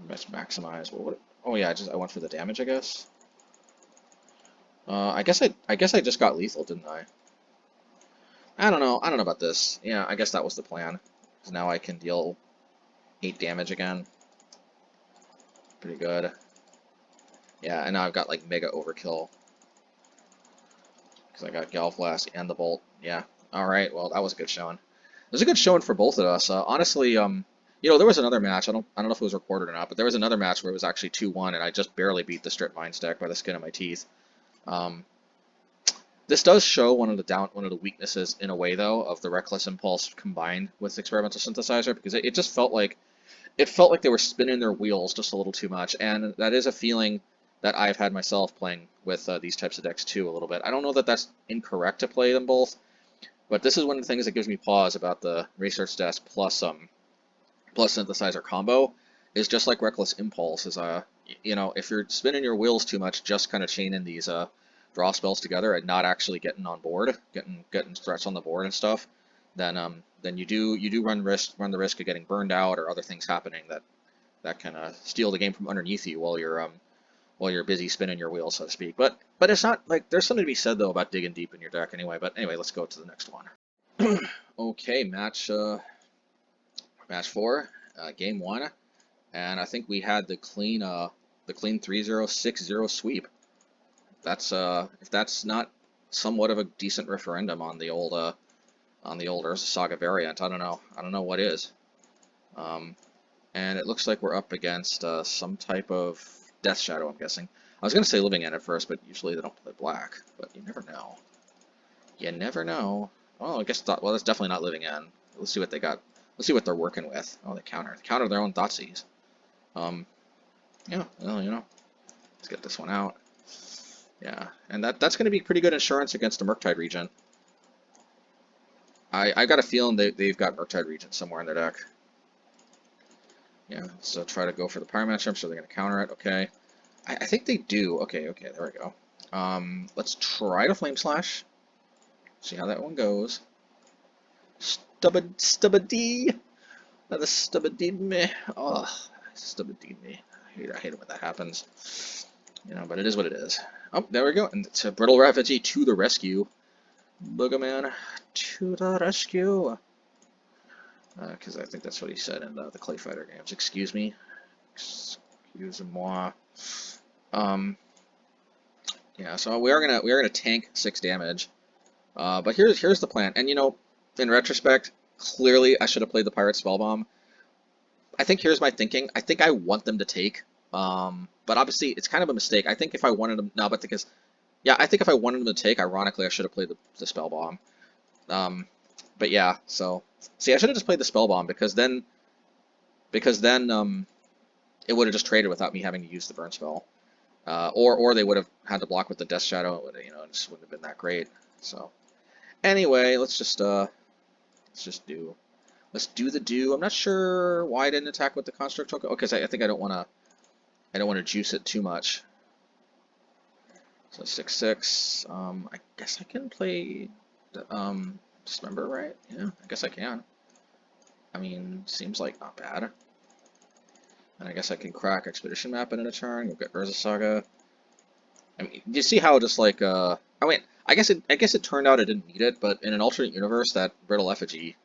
Best maximize. Well, oh yeah, I went for the damage, I guess. I guess I just got lethal, didn't I? I don't know about this. Yeah, I guess that was the plan. Because now I can deal 8 damage again. Pretty good. Yeah, and now I've got like mega overkill. Because I got Galv Blast and the Bolt. Yeah. Alright, well, that was a good showing. It was a good showing for both of us. Honestly, you know, there was another match. I don't know if it was recorded or not, but there was another match where it was actually 2-1, and I just barely beat the Strip Mines deck by the skin of my teeth. This does show one of the weaknesses in a way, though, of the Reckless Impulse combined with Experimental Synthesizer, because it just felt like they were spinning their wheels just a little too much, and that is a feeling that I've had myself playing with these types of decks too a little bit. I don't know that that's incorrect to play them both, but this is one of the things that gives me pause about the Research Desk plus Synthesizer combo, is just like Reckless Impulse is you know, if you're spinning your wheels too much, just kind of chaining these draw spells together and not actually getting on board, getting threats on the board and stuff, then you do run the risk of getting burned out or other things happening that kind of steal the game from underneath you while you're busy spinning your wheels, so to speak. But it's not like there's something to be said though about digging deep in your deck anyway. But anyway, let's go to the next one. Okay, match 4, game 1, and I think we had the clean 3-0-6-0 sweep. That's if that's not somewhat of a decent referendum on the old Urza Saga variant, I don't know what is. And it looks like we're up against some type of Death Shadow, I'm guessing. I was gonna say Living End at first, but usually they don't play black. But you never know. You never know. Oh, I guess well, that's definitely not Living End. Let's see what they got. Let's see what they're working with. Oh, they counter their own Thoughtseize. Yeah, well, you know, let's get this one out. Yeah, and that's going to be pretty good insurance against the Murktide Regent. I got a feeling they've got Murktide Regent somewhere in their deck. Yeah, so try to go for the Pyromancer. I'm sure they're going to counter it. Okay, I think they do. Okay, there we go. Let's try to Flame Slash. See how that one goes. Stubbity. That is Stubbity me. Oh, Stubbity me. I hate it when that happens. You know, but it is what it is. Oh, there we go. And it's a Brittle Effigy to the rescue. Boogerman to the rescue. Because I think that's what he said in the Clay Fighter games. Excuse me. Excuse-moi. Yeah, so we are gonna tank 6 damage. But here's the plan. And you know, in retrospect, clearly I should have played the Pyrite Spellbomb. I think here's my thinking. I think I want them to take. But obviously it's kind of a mistake. I think if I wanted them, I think if I wanted them to take, ironically, I should have played the Spellbomb. But yeah, so see, I should have just played the Spellbomb because then it would have just traded without me having to use the burn spell. Or they would have had to block with the Death Shadow. It would, you know, it just wouldn't have been that great. So anyway, let's do the do. I'm not sure why I didn't attack with the Construct token. Oh, because I think I don't want to juice it too much. So 6/6. I guess I can play Dismember, right? Yeah, I guess I can. I mean, seems like not bad. And I guess I can crack Expedition Map in a turn. We'll get Urza Saga. I mean, you see how just like I mean, I guess it turned out I didn't need it, but in an alternate universe, that Brittle Effigy,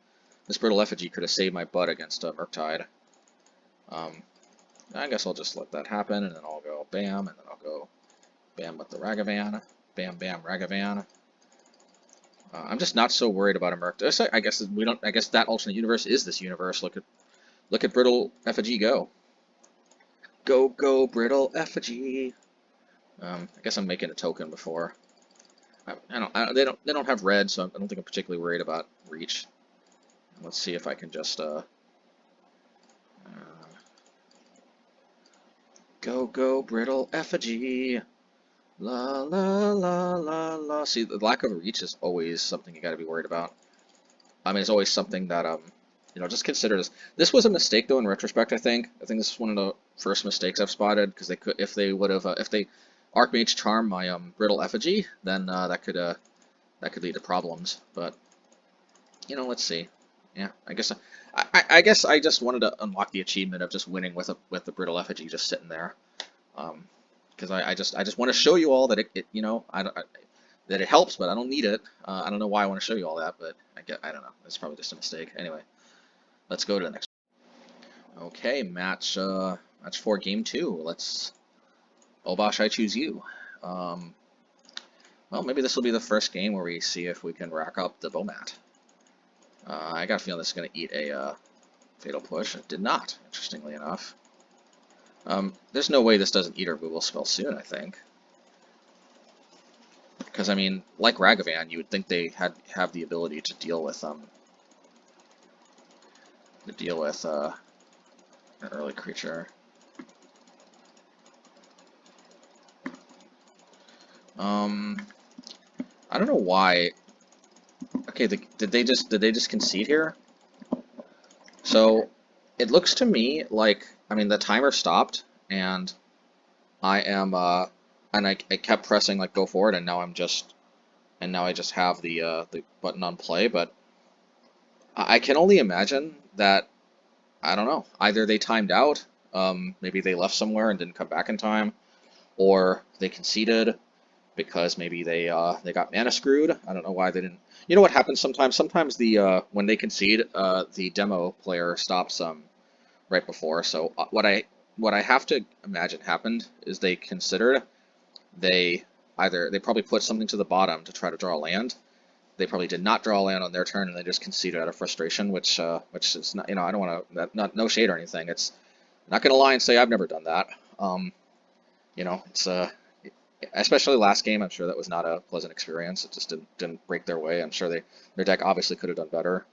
this Brittle Effigy could have saved my butt against Murktide. I guess I'll just let that happen, and then I'll go bam, and then I'll go bam with the Ragavan, bam bam Ragavan. I'm just not so worried about a Murktide. I guess we don't. I guess that alternate universe is this universe. Look at Brittle Effigy go. Go Brittle Effigy. I guess I'm making a token before. They don't have red, so I don't think I'm particularly worried about reach. Let's see if I can just go Brittle Effigy. La la la la la. See, the lack of reach is always something you got to be worried about. I mean, it's always something that you know, just consider this. This was a mistake though in retrospect. I think this is one of the first mistakes I've spotted, because they could, if they Archmage Charm my Brittle Effigy, then that could lead to problems. But you know, let's see. Yeah, I guess I just wanted to unlock the achievement of just winning with the Brittle Effigy just sitting there. Because I just want to show you all that it you know, that it helps, but I don't need it. I don't know why I want to show you all that, but I don't know. It's probably just a mistake. Anyway, let's go to the next. Okay, match 4, game 2. Let's Obosh, I choose you. Well, maybe this will be the first game where we see if we can rack up the Bomat. I got a feeling this is going to eat a Fatal Push. It did not, interestingly enough. There's no way this doesn't eat our removal spell soon, I think. Because, I mean, like Ragavan, you would think they have the ability to deal with an early creature. I don't know why. Okay, did they just concede here? So it looks to me like, I mean, the timer stopped, and I am and I kept pressing like go forward, and now I just have the button on play. But I can only imagine that, I don't know, either they timed out, maybe they left somewhere and didn't come back in time, or they conceded because maybe they got mana screwed. I don't know why they didn't. You know what happens sometimes? Sometimes the when they concede, the demo player stops right before. So what I have to imagine happened is they considered, they probably put something to the bottom to try to draw a land. They probably did not draw a land on their turn, and they just conceded out of frustration, which is not, you know, I don't want to, no shade or anything. It's, I'm not gonna lie and say I've never done that. You know, it's especially last game, I'm sure that was not a pleasant experience. It just didn't break their way. I'm sure their deck obviously could have done better.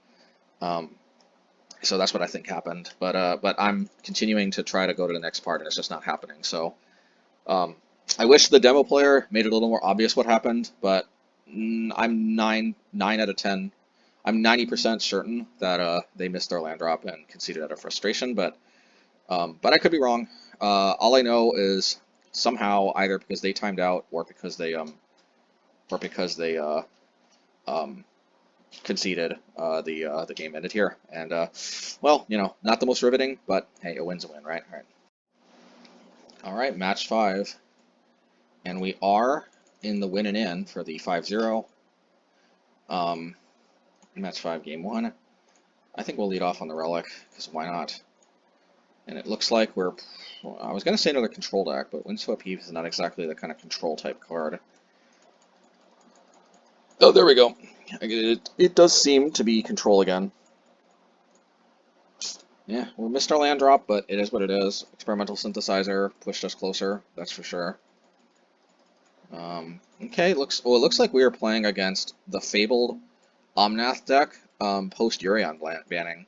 So that's what I think happened. But I'm continuing to try to go to the next part, and it's just not happening. So I wish the demo player made it a little more obvious what happened, but I'm 9 out of 10. I'm 90% certain that they missed their land drop and conceded out of frustration, but I could be wrong. All I know is somehow, either because they timed out or because they conceded, the game ended here. And well, you know, not the most riveting, but hey, a win's a win, right? All right, match 5, and we are in the win and in for the 5-0. Match 5, game 1. I think we'll lead off on the Relic, because why not? And it looks like we're, I was going to say another control deck, but Windswept Heave is not exactly the kind of control type card. Oh, there we go. It does seem to be control again. Yeah, we missed our land drop, but it is what it is. Experimental Synthesizer pushed us closer, that's for sure. Okay, it looks like we are playing against the fabled Omnath deck, post Urion banning.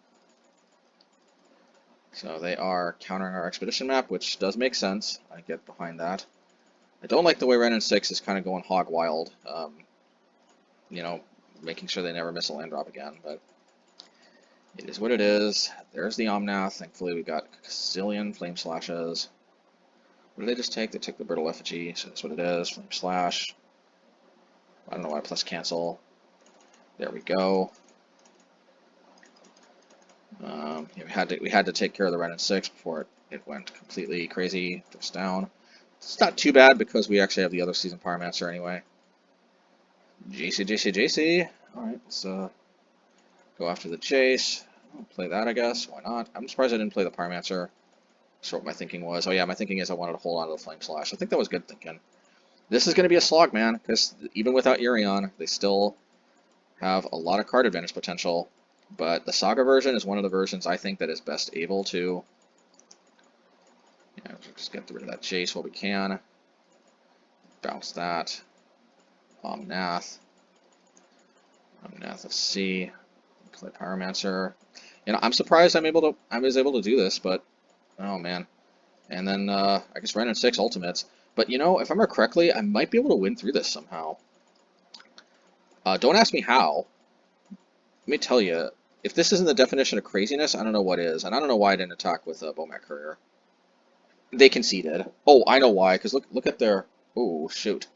So they are countering our Expedition Map, which does make sense. I get behind that. I don't like the way Ren 6 is kind of going hog wild. You know, making sure they never miss a land drop again, but it is what it is. There's the Omnath. Thankfully, we got a gazillion Flame Slashes. What did they just take? They took the Brittle Effigy, so that's what it is. Flame Slash. I don't know why, plus cancel. There we go. Yeah, we had to take care of the Ren 6 before it went completely crazy, just down. It's not too bad because we actually have the other Season Pyromancer anyway. JC. Alright, let's go after the chase. I'll play that, I guess. Why not? I'm surprised I didn't play the Pyromancer. That's what my thinking was. Oh yeah, my thinking is I wanted to hold on to the Flame Slash. I think that was good thinking. This is going to be a slog, man, because even without Urion, they still have a lot of card advantage potential. But the Saga version is one of the versions I think that is best able to, yeah, just get rid of that chase while we can. Bounce that. Omnath. Let's see. Play Pyromancer. You know, I'm surprised I was able to do this, but oh man. And then I guess Ren 6 ultimates. But you know, if I remember correctly, I might be able to win through this somehow. Don't ask me how. Let me tell you, if this isn't the definition of craziness, I don't know what is. And I don't know why I didn't attack with Bomat Courier. They conceded. Oh, I know why, because look at their... Ooh, shoot.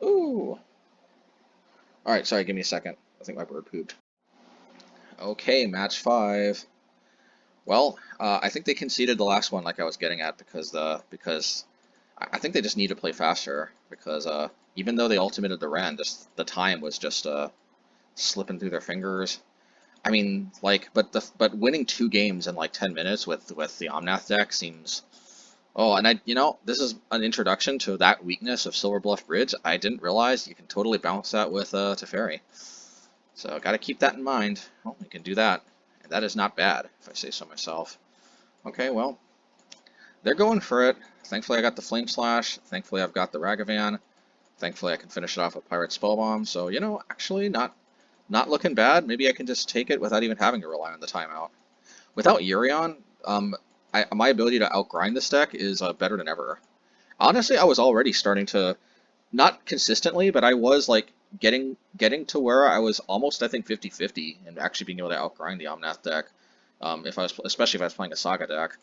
Ooh. Alright, sorry, give me a second. I think my bird pooped. Okay, match 5. Well, I think they conceded the last one like I was getting at because I think they just need to play faster because even though they ultimated the Ren, just the time was just slipping through their fingers. I mean, like, but winning 2 games in like 10 minutes with the Omnath deck seems. Oh, and you know, this is an introduction to that weakness of Silverbluff Bridge. I didn't realize you can totally bounce that with Teferi. So got to keep that in mind. Well, you can do that, and that is not bad if I say so myself. Okay, well, they're going for it. Thankfully, I got the Flame Slash. Thankfully, I've got the Ragavan. Thankfully, I can finish it off with Pyrite Spellbomb. So, you know, actually not looking bad. Maybe I can just take it without even having to rely on the timeout. Without Urion, my ability to outgrind this deck is better than ever. Honestly, I was already starting to, not consistently, but I was like getting to where I was almost, I think, 50-50 and actually being able to outgrind the Omnath deck. Especially if I was playing a Saga deck.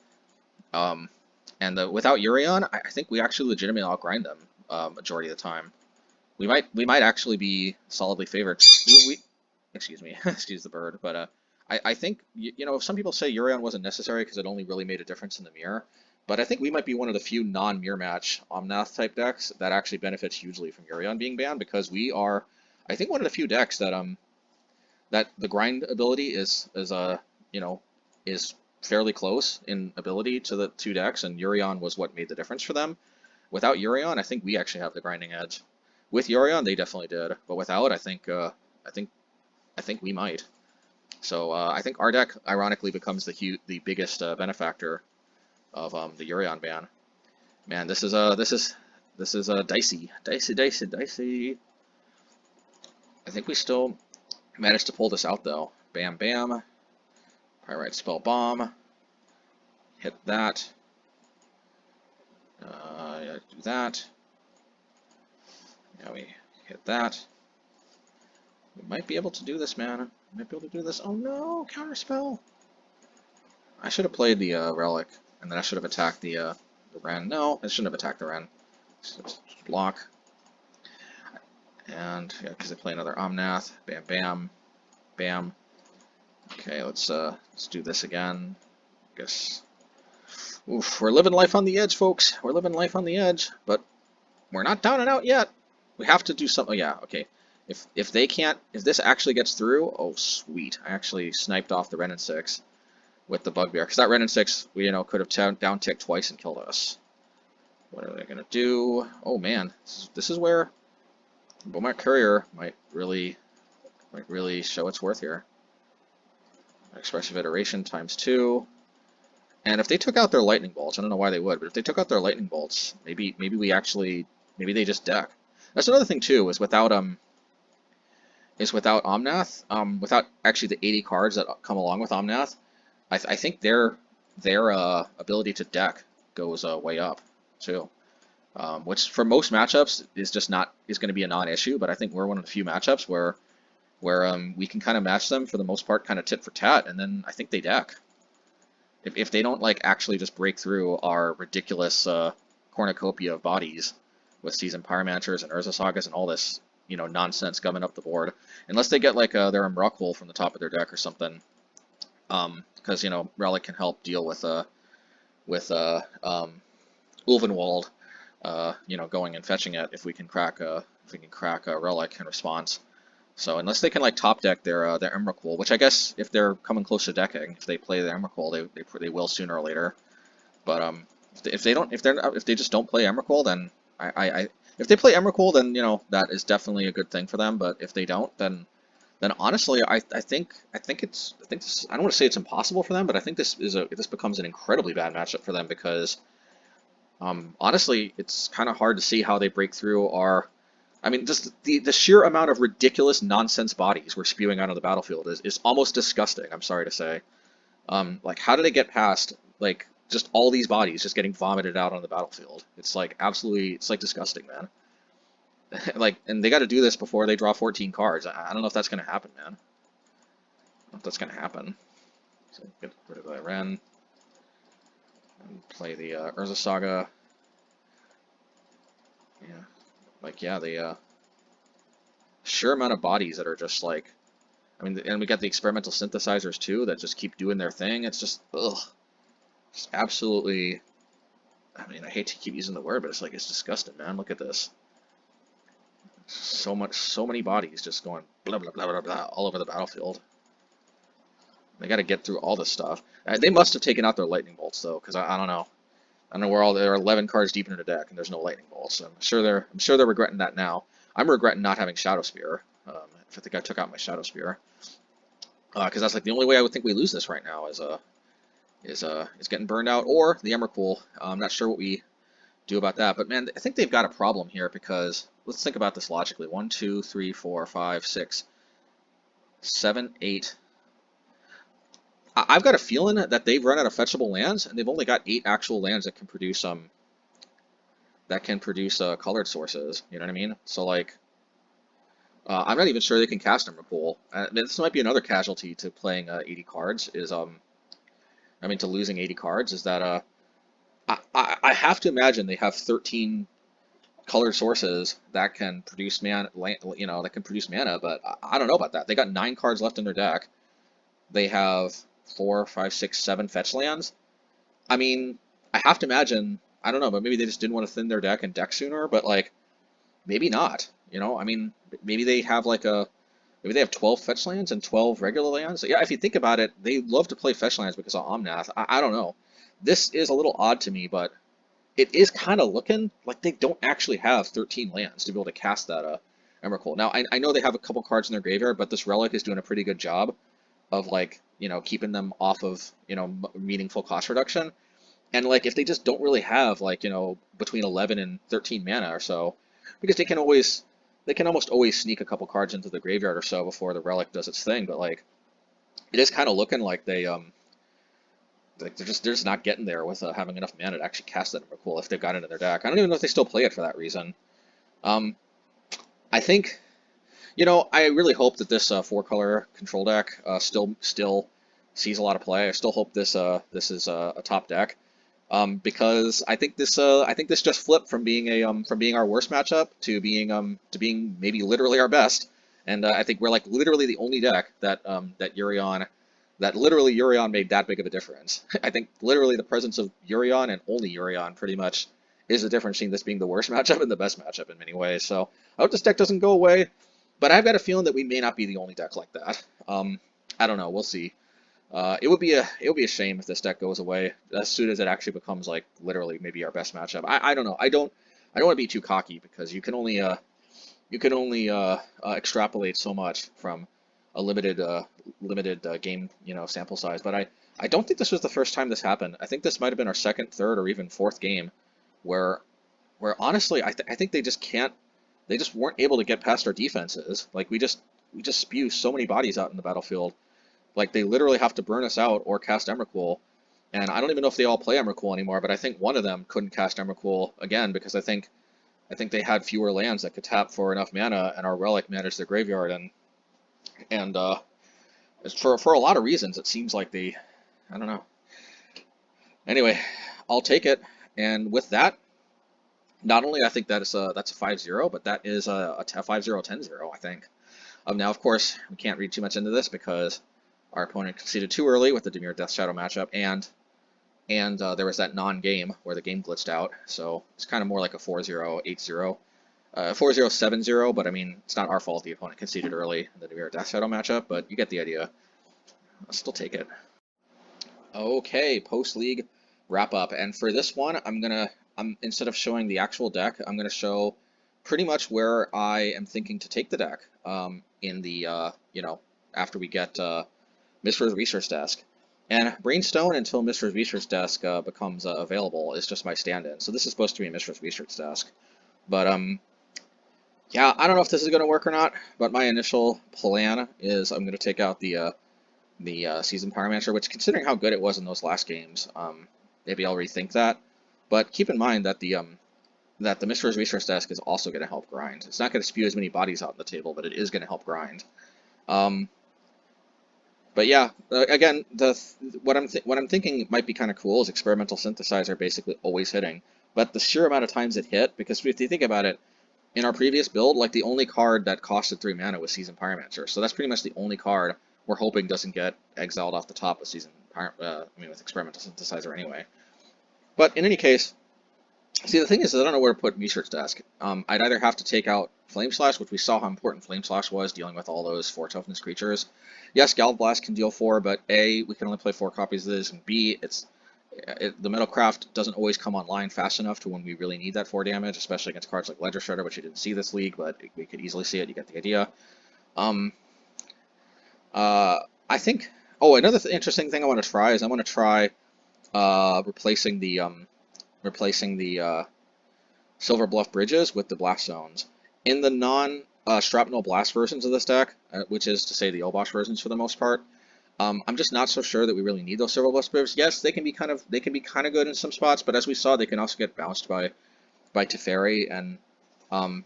And without Urion, I think we actually legitimately outgrind them majority of the time. We might actually be solidly favored. Excuse me, excuse the bird, but I think you know, some people say Urion wasn't necessary because it only really made a difference in the mirror, but I think we might be one of the few non-mirror match Omnath type decks that actually benefits hugely from Urion being banned, because we are, I think, one of the few decks that that the grind ability is you know, is fairly close in ability to the 2 decks, and Urion was what made the difference for them. Without Urion, I think we actually have the grinding edge. With Urion, they definitely did, but without, I think we might. So I think our deck, ironically, becomes the biggest benefactor of the Urion ban. Man, this is dicey. I think we still managed to pull this out though. Bam, bam. Pyrite Spellbomb. Hit that. Yeah, do that. Now we hit that. We might be able to do this, man. We might be able to do this. Oh no, counterspell. I should have played the Relic, and then I should have attacked the Ren. No, I shouldn't have attacked the Ren. Just block. And yeah, because I play another Omnath. Bam, bam, bam. Okay, let's do this again. I guess. Oof, we're living life on the edge, folks. We're living life on the edge, but we're not down and out yet. We have to do something. Oh, yeah, okay. If this actually gets through, oh sweet! I actually sniped off the Ren 6 with the Bugbear, because that Ren 6, you know, could have down ticked twice and killed us. What are they gonna do? Oh man, this is where Bomat Courier might really show its worth here. Expressive Iteration ×2. And if they took out their Lightning Bolts, I don't know why they would, but if they took out their Lightning Bolts, maybe they just deck. That's another thing too, is without Omnath, without actually the 80 cards that come along with Omnath, I think their ability to deck goes way up too. which for most matchups is going to be a non-issue. But I think we're one of the few matchups where we can kind of match them for the most part, kind of tit for tat, and then I think they deck. If they don't like actually just break through our ridiculous cornucopia of bodies with Seasoned Pyromancers and Urza Sagas and all this, you know, nonsense gumming up the board, unless they get like their Emrakul from the top of their deck or something, because you know Relic can help deal with Ulvenwald, you know, going and fetching it if we can crack Relic in response. So unless they can like top deck their Emrakul, which I guess if they're coming close to decking, if they play their Emrakul, they will sooner or later. But if they just don't play Emrakul, then if they play Emrakul, then you know that is definitely a good thing for them. But if they don't, then honestly, I think this, I don't want to say it's impossible for them, but I think this becomes an incredibly bad matchup for them because honestly, it's kind of hard to see how they break through our. I mean, just the sheer amount of ridiculous nonsense bodies we're spewing out on the battlefield is almost disgusting. I'm sorry to say. Like, how do they get past like just all these bodies just getting vomited out on the battlefield? It's like absolutely, it's like disgusting, man. Like, and they got to do this before they draw 14 cards. I don't know if that's gonna happen, man. I don't know if that's gonna happen. So get rid of the Ren and play the Urza Saga. Yeah. Like, yeah, the sheer amount of bodies that are just like, I mean, and we got the experimental synthesizers too that just keep doing their thing. It's just, ugh, just absolutely. I mean, I hate to keep using the word, but it's like it's disgusting, man. Look at this. So many bodies just going blah blah blah blah blah all over the battlefield. They got to get through all this stuff. They must have taken out their lightning bolts though, because I don't know. I don't know where they're 11 cards deep into the deck, and there's no lightning bolts. I'm sure they're regretting that now. I'm regretting not having Shadowspear. If I think I took out my Shadowspear, because that's like the only way I would think we lose this right now is getting burned out or the Emrakul. I'm not sure what we do about that, but man, I think they've got a problem here because let's think about this logically. 1, 2, 3, 4, 5, 6, 7, 8. I've got a feeling that they've run out of fetchable lands, and they've only got 8 actual lands that can produce colored sources. You know what I mean? So like, I'm not even sure they can cast Emrakul. This might be another casualty to playing 80 cards. I mean, to losing 80 cards is that I have to imagine they have 13 colored sources that can produce mana, you know, that can produce mana. But I don't know about that. They got 9 cards left in their deck. They have 4, 5, 6, 7 fetch lands. I mean, I have to imagine, I don't know, but maybe they just didn't want to thin their deck and deck sooner, but like, maybe not, you know, I mean, maybe they have like maybe they have 12 fetch lands and 12 regular lands. Yeah, if you think about it, they love to play fetch lands because of Omnath. I don't know. This is a little odd to me, but it is kind of looking like they don't actually have 13 lands to be able to cast that Emrakul. Now, I know they have a couple cards in their graveyard, but this Relic is doing a pretty good job of like, you know, keeping them off of, you know, meaningful cost reduction. And like, if they just don't really have like, you know, between 11 and 13 mana or so, because they can almost always sneak a couple cards into the graveyard or so before the Relic does its thing. But like, it is kind of looking like they're just not getting there with having enough mana to actually cast that Emrakul if they've got it in their deck. I don't even know if they still play it for that reason. I think, you know, I really hope that this 4-color control deck still sees a lot of play. I still hope this is a top deck, because I think this just flipped from being our worst matchup to being maybe literally our best. And I think we're like literally the only deck that literally Urion made that big of a difference. I think literally the presence of Urion and only Urion pretty much is the difference between this being the worst matchup and the best matchup in many ways. So I hope this deck doesn't go away. But I've got a feeling that we may not be the only deck like that. I don't know. We'll see. It would be a shame if this deck goes away as soon as it actually becomes like literally maybe our best matchup. I don't know. I don't want to be too cocky because you can only extrapolate so much from a limited game, you know, sample size. But I don't think this was the first time this happened. I think this might have been our second, third, or even fourth game where honestly I think they just can't. They just weren't able to get past our defenses. Like we just spew so many bodies out in the battlefield. Like they literally have to burn us out or cast Emrakul And I don't even know if they all play Emrakul anymore, but I think one of them couldn't cast Emrakul again because I think they had fewer lands that could tap for enough mana, and our Relic managed their graveyard, and for a lot of reasons it seems like they, I don't know. Anyway, I'll take it, and with that, not only I think that's a 5-0, but that is a 5-0, 10-0, I think. Now, of course, we can't read too much into this because our opponent conceded too early with the Dimir Death Shadow matchup, and there was that non-game where the game glitched out, so it's kind of more like a 4-0, 8-0, 4-0, 7-0, but I mean, it's not our fault the opponent conceded early in the Dimir Death Shadow matchup, but you get the idea. I'll still take it. Okay, post-league wrap-up, and for this one, instead of showing the actual deck, I'm going to show pretty much where I am thinking to take the deck in the, after we get Mishra's Research Desk. And Brainstone, until Mishra's Research Desk becomes available, is just my stand-in. So this is supposed to be Mishra's Research Desk. But, yeah, I don't know if this is going to work or not, but my initial plan is I'm going to take out the Seasoned Pyromancer, which, considering how good it was in those last games, maybe I'll rethink that. But keep in mind that the Mishra's Research Desk is also going to help grind. It's not going to spew as many bodies out on the table, but it is going to help grind. But yeah, again, what I'm thinking might be kind of cool is Experimental Synthesizer basically always hitting, but the sheer amount of times it hit, because if you think about it, in our previous build, like the only card that costed 3 mana was Seasoned Pyromancer, so that's pretty much the only card we're hoping doesn't get exiled off the top of with Experimental Synthesizer anyway. But in any case, see, the thing is, I don't know where to put Research Desk. I'd either have to take out Flame Slash, which we saw how important Flame Slash was dealing with all those 4 toughness creatures. Yes, Galvblast can deal 4, but A, we can only play 4 copies of this, and B, the Metalcraft doesn't always come online fast enough to when we really need that 4 damage, especially against cards like Ledger Shredder, which you didn't see this league, but we could easily see it. You get the idea. I think. Oh, another interesting thing I want to try is replacing the Silverbluff Bridges with the Blast Zones. In the non-Shrapnel Blast versions of this deck, which is to say the Obosh versions for the most part, I'm just not so sure that we really need those Silverbluff Bridges. Yes, they can be kind of good in some spots, but as we saw, they can also get bounced by Teferi, and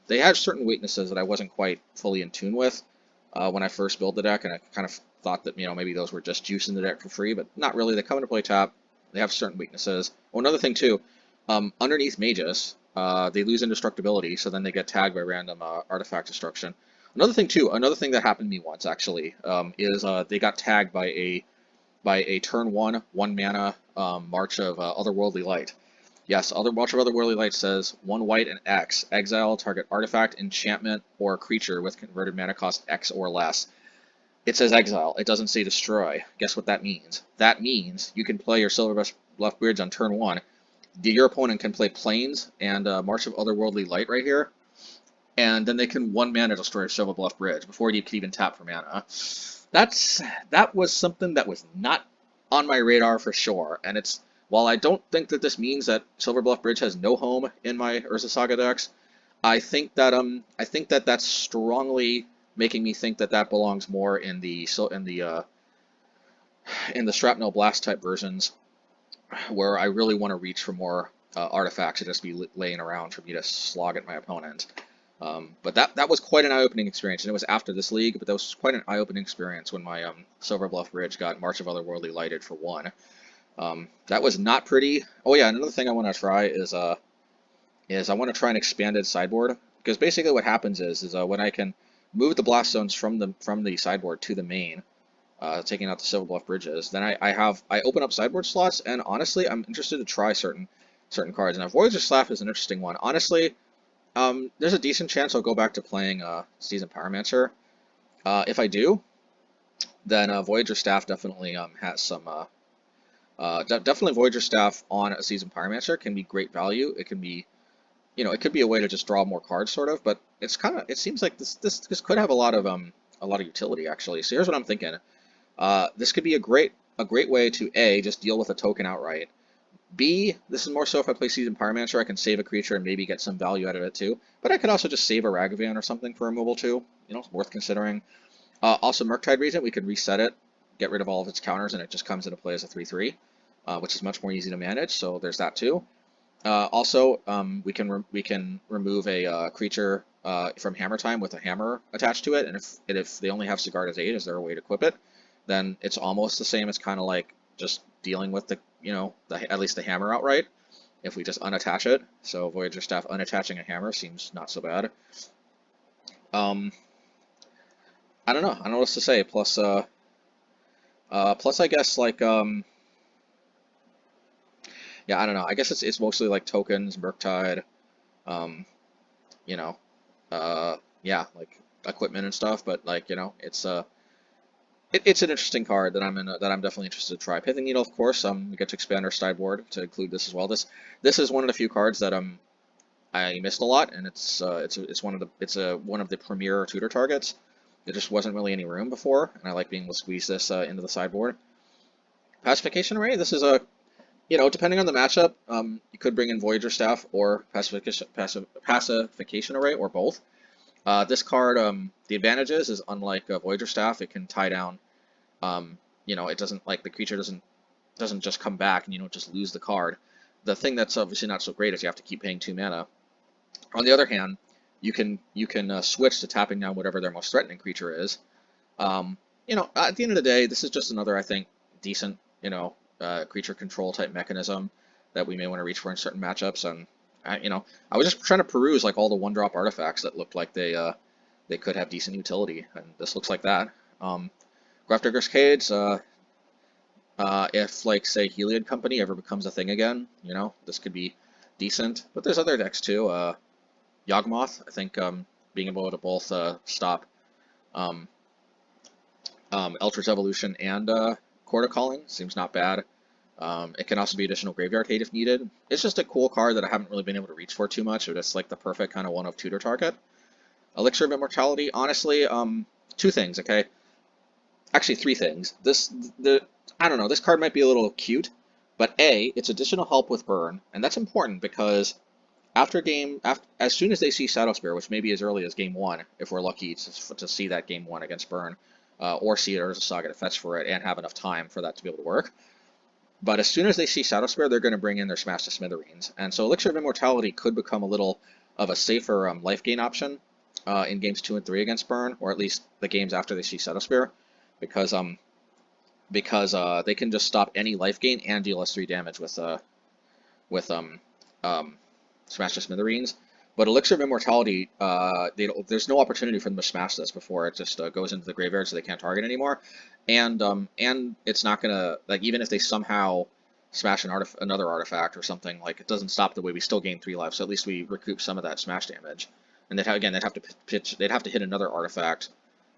they have certain weaknesses that I wasn't quite fully in tune with when I first built the deck, and I kind of thought that maybe those were just juicing the deck for free, but not really. They come into play tap. They have certain weaknesses. Oh, another thing too. Underneath Magus, they lose indestructibility, so then they get tagged by random artifact destruction. Another thing that happened to me once actually, is they got tagged by a turn 1 mana March of Otherworldly Light. Yes, March of Otherworldly Light says 1 white and X, exile target artifact, enchantment, or creature with converted mana cost X or less. It says exile. It doesn't say destroy. Guess what that means? That means you can play your Silverbluff Bridge on turn 1. Your opponent can play Plains and March of Otherworldly Light right here, and then they can 1 mana destroy Silverbluff Bridge before you can even tap for mana. That was something that was not on my radar for sure, and while I don't think that this means that Silverbluff Bridge has no home in my Urza Saga decks, I think that that's strongly making me think that belongs more in the Shrapnel Blast type versions, where I really want to reach for more artifacts to just be laying around for me to slog at my opponent. But that was quite an eye-opening experience, and it was after this league, but that was quite an eye-opening experience when my Silverbluff Bridge got March of Otherworldly Lighted for 1. That was not pretty. Oh yeah, another thing I want to try is I want to try an expanded sideboard, because basically what happens is when I can move the Blast Zones from the sideboard to the main, taking out the Silverbluff Bridges, then I open up sideboard slots, and honestly, I'm interested to try certain cards. Now, Voyager Slav is an interesting one. Honestly, there's a decent chance I'll go back to playing Seasoned Pyromancer. If I do, then Voyager Staff definitely has some. Definitely Voyager Staff on a Seasoned Pyromancer can be great value. It can be, it could be a way to just draw more cards, sort of. But it seems like this could have a lot of utility actually. So here's what I'm thinking. This could be a great way to A, just deal with a token outright. B, this is more so if I play Seasoned Pyromancer, I can save a creature and maybe get some value out of it too. But I could also just save a Ragavan or something for removal too. It's worth considering. Also, Murktide Regent, we could reset it, get rid of all of its counters, and it just comes into play as a 3/3. which is much more easy to manage. So there's that too. Also, we can remove a creature from Hammer Time with a hammer attached to it, and if they only have Sigarda's Aid, is there a way to equip it? Then it's almost the same as kind of like just dealing with the at least the hammer outright. If we just unattach it, so Voyager Staff unattaching a hammer seems not so bad. I don't know. I don't know what else to say. Plus, I guess like yeah, I don't know. I guess it's mostly like tokens, Murktide, you know, yeah, like equipment and stuff. But like it's an interesting card that I'm definitely interested to try. Pithing Needle, of course. We get to expand our sideboard to include this as well. This is one of the few cards that I missed a lot, and it's one of the premier tutor targets. There just wasn't really any room before, and I like being able to squeeze this into the sideboard. Pacification Array. This is depending on the matchup, you could bring in Voyager Staff or Pacification Array or both. This card, the advantage is unlike Voyager Staff, it can tie down. It doesn't like the creature doesn't just come back and you don't just lose the card. The thing that's obviously not so great is you have to keep paying 2 mana. On the other hand, you can switch to tapping down whatever their most threatening creature is. At the end of the day, this is just another, I think, decent, creature control type mechanism that we may want to reach for in certain matchups. And I was just trying to peruse like all the 1-drop artifacts that looked like they could have decent utility, and this looks like that. Grafdigger's Cage, if like say Heliod Company ever becomes a thing again, this could be decent. But there's other decks too. Yawgmoth, I think being able to both stop Eldritch Evolution and Court of Calling seems not bad. It can also be additional graveyard hate if needed. It's just a cool card that I haven't really been able to reach for too much. It's like the perfect kind of one-of tutor target. Elixir of Immortality, honestly, 2 things, okay? Actually, 3 things. I don't know, this card might be a little cute, but A, it's additional help with burn, and that's important because as soon as they see Shadowspear, which may be as early as game 1, if we're lucky to see that game 1 against burn, or see it as a Saga to fetch for it and have enough time for that to be able to work. But as soon as they see Shadowspear, they're going to bring in their Smash to Smithereens. And so Elixir of Immortality could become a little of a safer life gain option in games 2 and 3 against burn, or at least the games after they see Shadowspear, because they can just stop any life gain and deal us 3 damage with Smash to Smithereens. But Elixir of Immortality, there's no opportunity for them to smash this before it just goes into the graveyard, so they can't target anymore. And it's not gonna, like, even if they somehow smash another artifact or something, like, it doesn't stop the way we still gain 3 lives. So at least we recoup some of that smash damage. And they'd have to hit another artifact.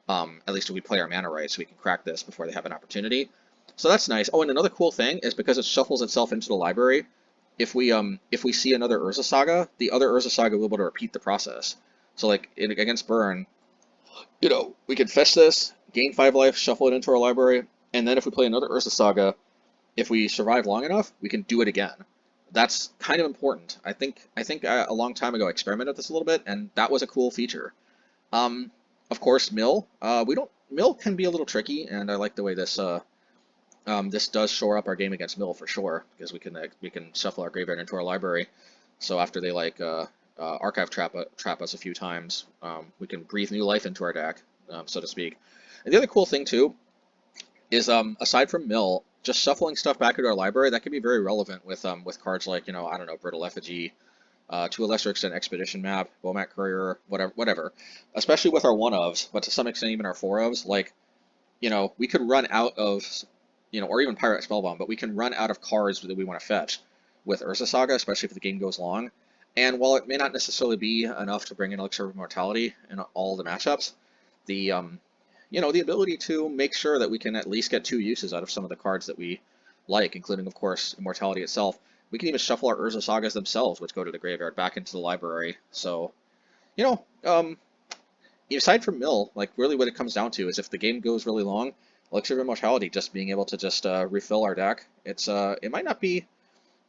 At least if we play our mana right, so we can crack this before they have an opportunity. So that's nice. Oh, and another cool thing is because it shuffles itself into the library. If we see another Urza Saga, the other Urza Saga will be able to repeat the process. So like against burn, we can fetch this, gain 5 life, shuffle it into our library, and then if we play another Urza Saga, if we survive long enough, we can do it again. That's kind of important. I think a long time ago I experimented with this a little bit, and that was a cool feature. Of course, Mill. Mill can be a little tricky, and I like the way this this does shore up our game against Mill for sure, because we can shuffle our graveyard into our library. So after they archive trap us a few times, we can breathe new life into our deck, so to speak. And the other cool thing too is aside from Mill, just shuffling stuff back into our library, that can be very relevant with cards like I don't know, Brittle Effigy, to a lesser extent Expedition Map, Bomat Courier, whatever. Especially with our 1-ofs, but to some extent even our 4-ofs, like we could run out of or even Pyrite Spellbomb, but we can run out of cards that we want to fetch with Urza Saga, especially if the game goes long. And while it may not necessarily be enough to bring in Elixir of Immortality in all the matchups, the the ability to make sure that we can at least get 2 uses out of some of the cards that we like, including of course Immortality itself. We can even shuffle our Urza Sagas themselves, which go to the graveyard, back into the library. So, aside from Mill, like really what it comes down to is if the game goes really long, Elixir of Immortality, just being able to just refill our deck, it might not be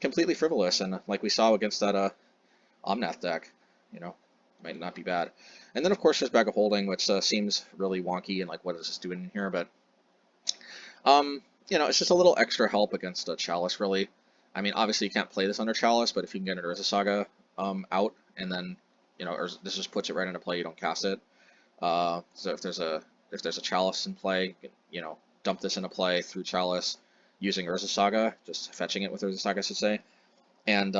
completely frivolous, and like we saw against that Omnath deck, might not be bad. And then of course there's Bag of Holding, which seems really wonky and like what is this doing in here, but you know, it's just a little extra help against a Chalice, really. I mean, obviously you can't play this under Chalice, but if you can get an Urza Saga out, and then, you know, this just puts it right into play, you don't cast it. So if there's a Chalice in play, you can, you know, dump this into play through Chalice using Urza Saga, just fetching it with Urza Saga, I should say. And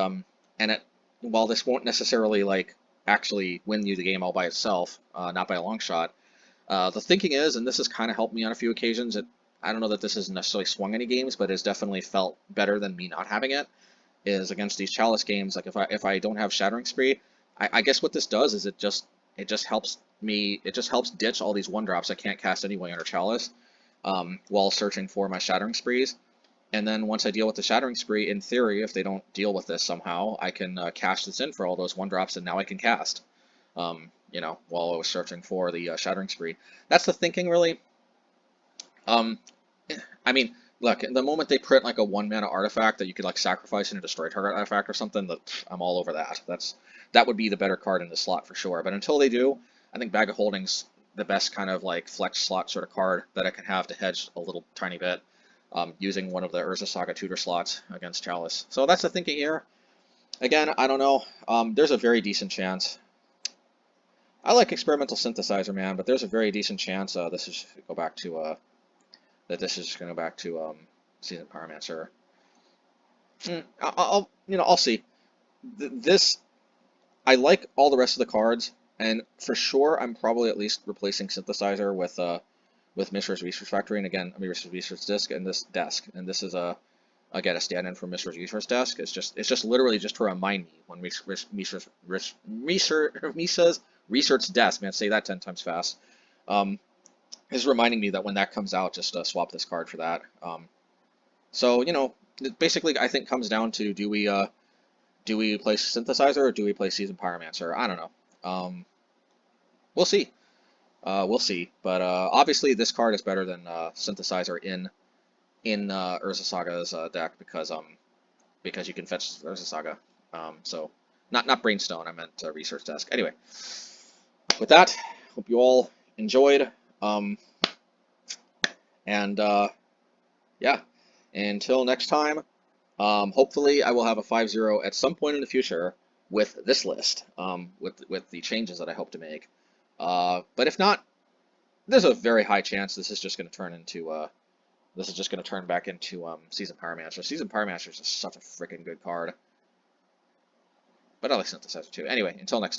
while this won't necessarily like actually win you the game all by itself, not by a long shot, the thinking is, and this has kind of helped me on a few occasions. I don't know that this has necessarily swung any games, but it's definitely felt better than me not having it. Is against these Chalice games, like if I don't have Shattering Spree, I guess what this does is it just helps me. It just helps ditch all these 1-drops I can't cast anyway under Chalice, while searching for my Shattering Sprees. And then once I deal with the Shattering Spree, in theory, if they don't deal with this somehow, I can cash this in for all those 1-drops, and now I can cast. You know, while I was searching for the Shattering Spree. That's the thinking, really. I mean, look, the moment they print like a 1-mana artifact that you could like sacrifice and destroy target artifact or something, I'm all over that. That would be the better card in the slot for sure. But until they do, I think Bag of Holding's the best kind of like flex slot sort of card that I can have to hedge a little tiny bit, using one of the Urza Saga tutor slots against Chalice. So that's the thinking here. Again, I don't know. There's a very decent chance. I like Experimental Synthesizer, man, but there's a very decent chance this is go back to that this is just going to go back to Seasoned Pyromancer. I'll see. This, I like all the rest of the cards, and for sure I'm probably at least replacing Synthesizer with Mishra's Research Factory, and again, Mishra's Research Disc and this desk, and this is again a stand-in for Mishra's Research Desk. It's just literally just to remind me when Mishra's Research Desk, man, say that 10 times fast. Is reminding me that when that comes out, just swap this card for that. So you know, it basically I think comes down to do we play Synthesizer or do we play Seasoned Pyromancer? I don't know. We'll see. We'll see. But obviously this card is better than Synthesizer in Urza Saga's deck because you can fetch Urza Saga. So not Brainstone, I meant Research Desk. Anyway, with that, hope you all enjoyed. Yeah, until next time, hopefully I will have a 5-0 at some point in the future with this list, with the changes that I hope to make. But if not, there's a very high chance this is just going to turn into back into Seasoned Pyromancer. Seasoned Pyromancer is just such a freaking good card. But I like Synthesizer too. Anyway, until next time.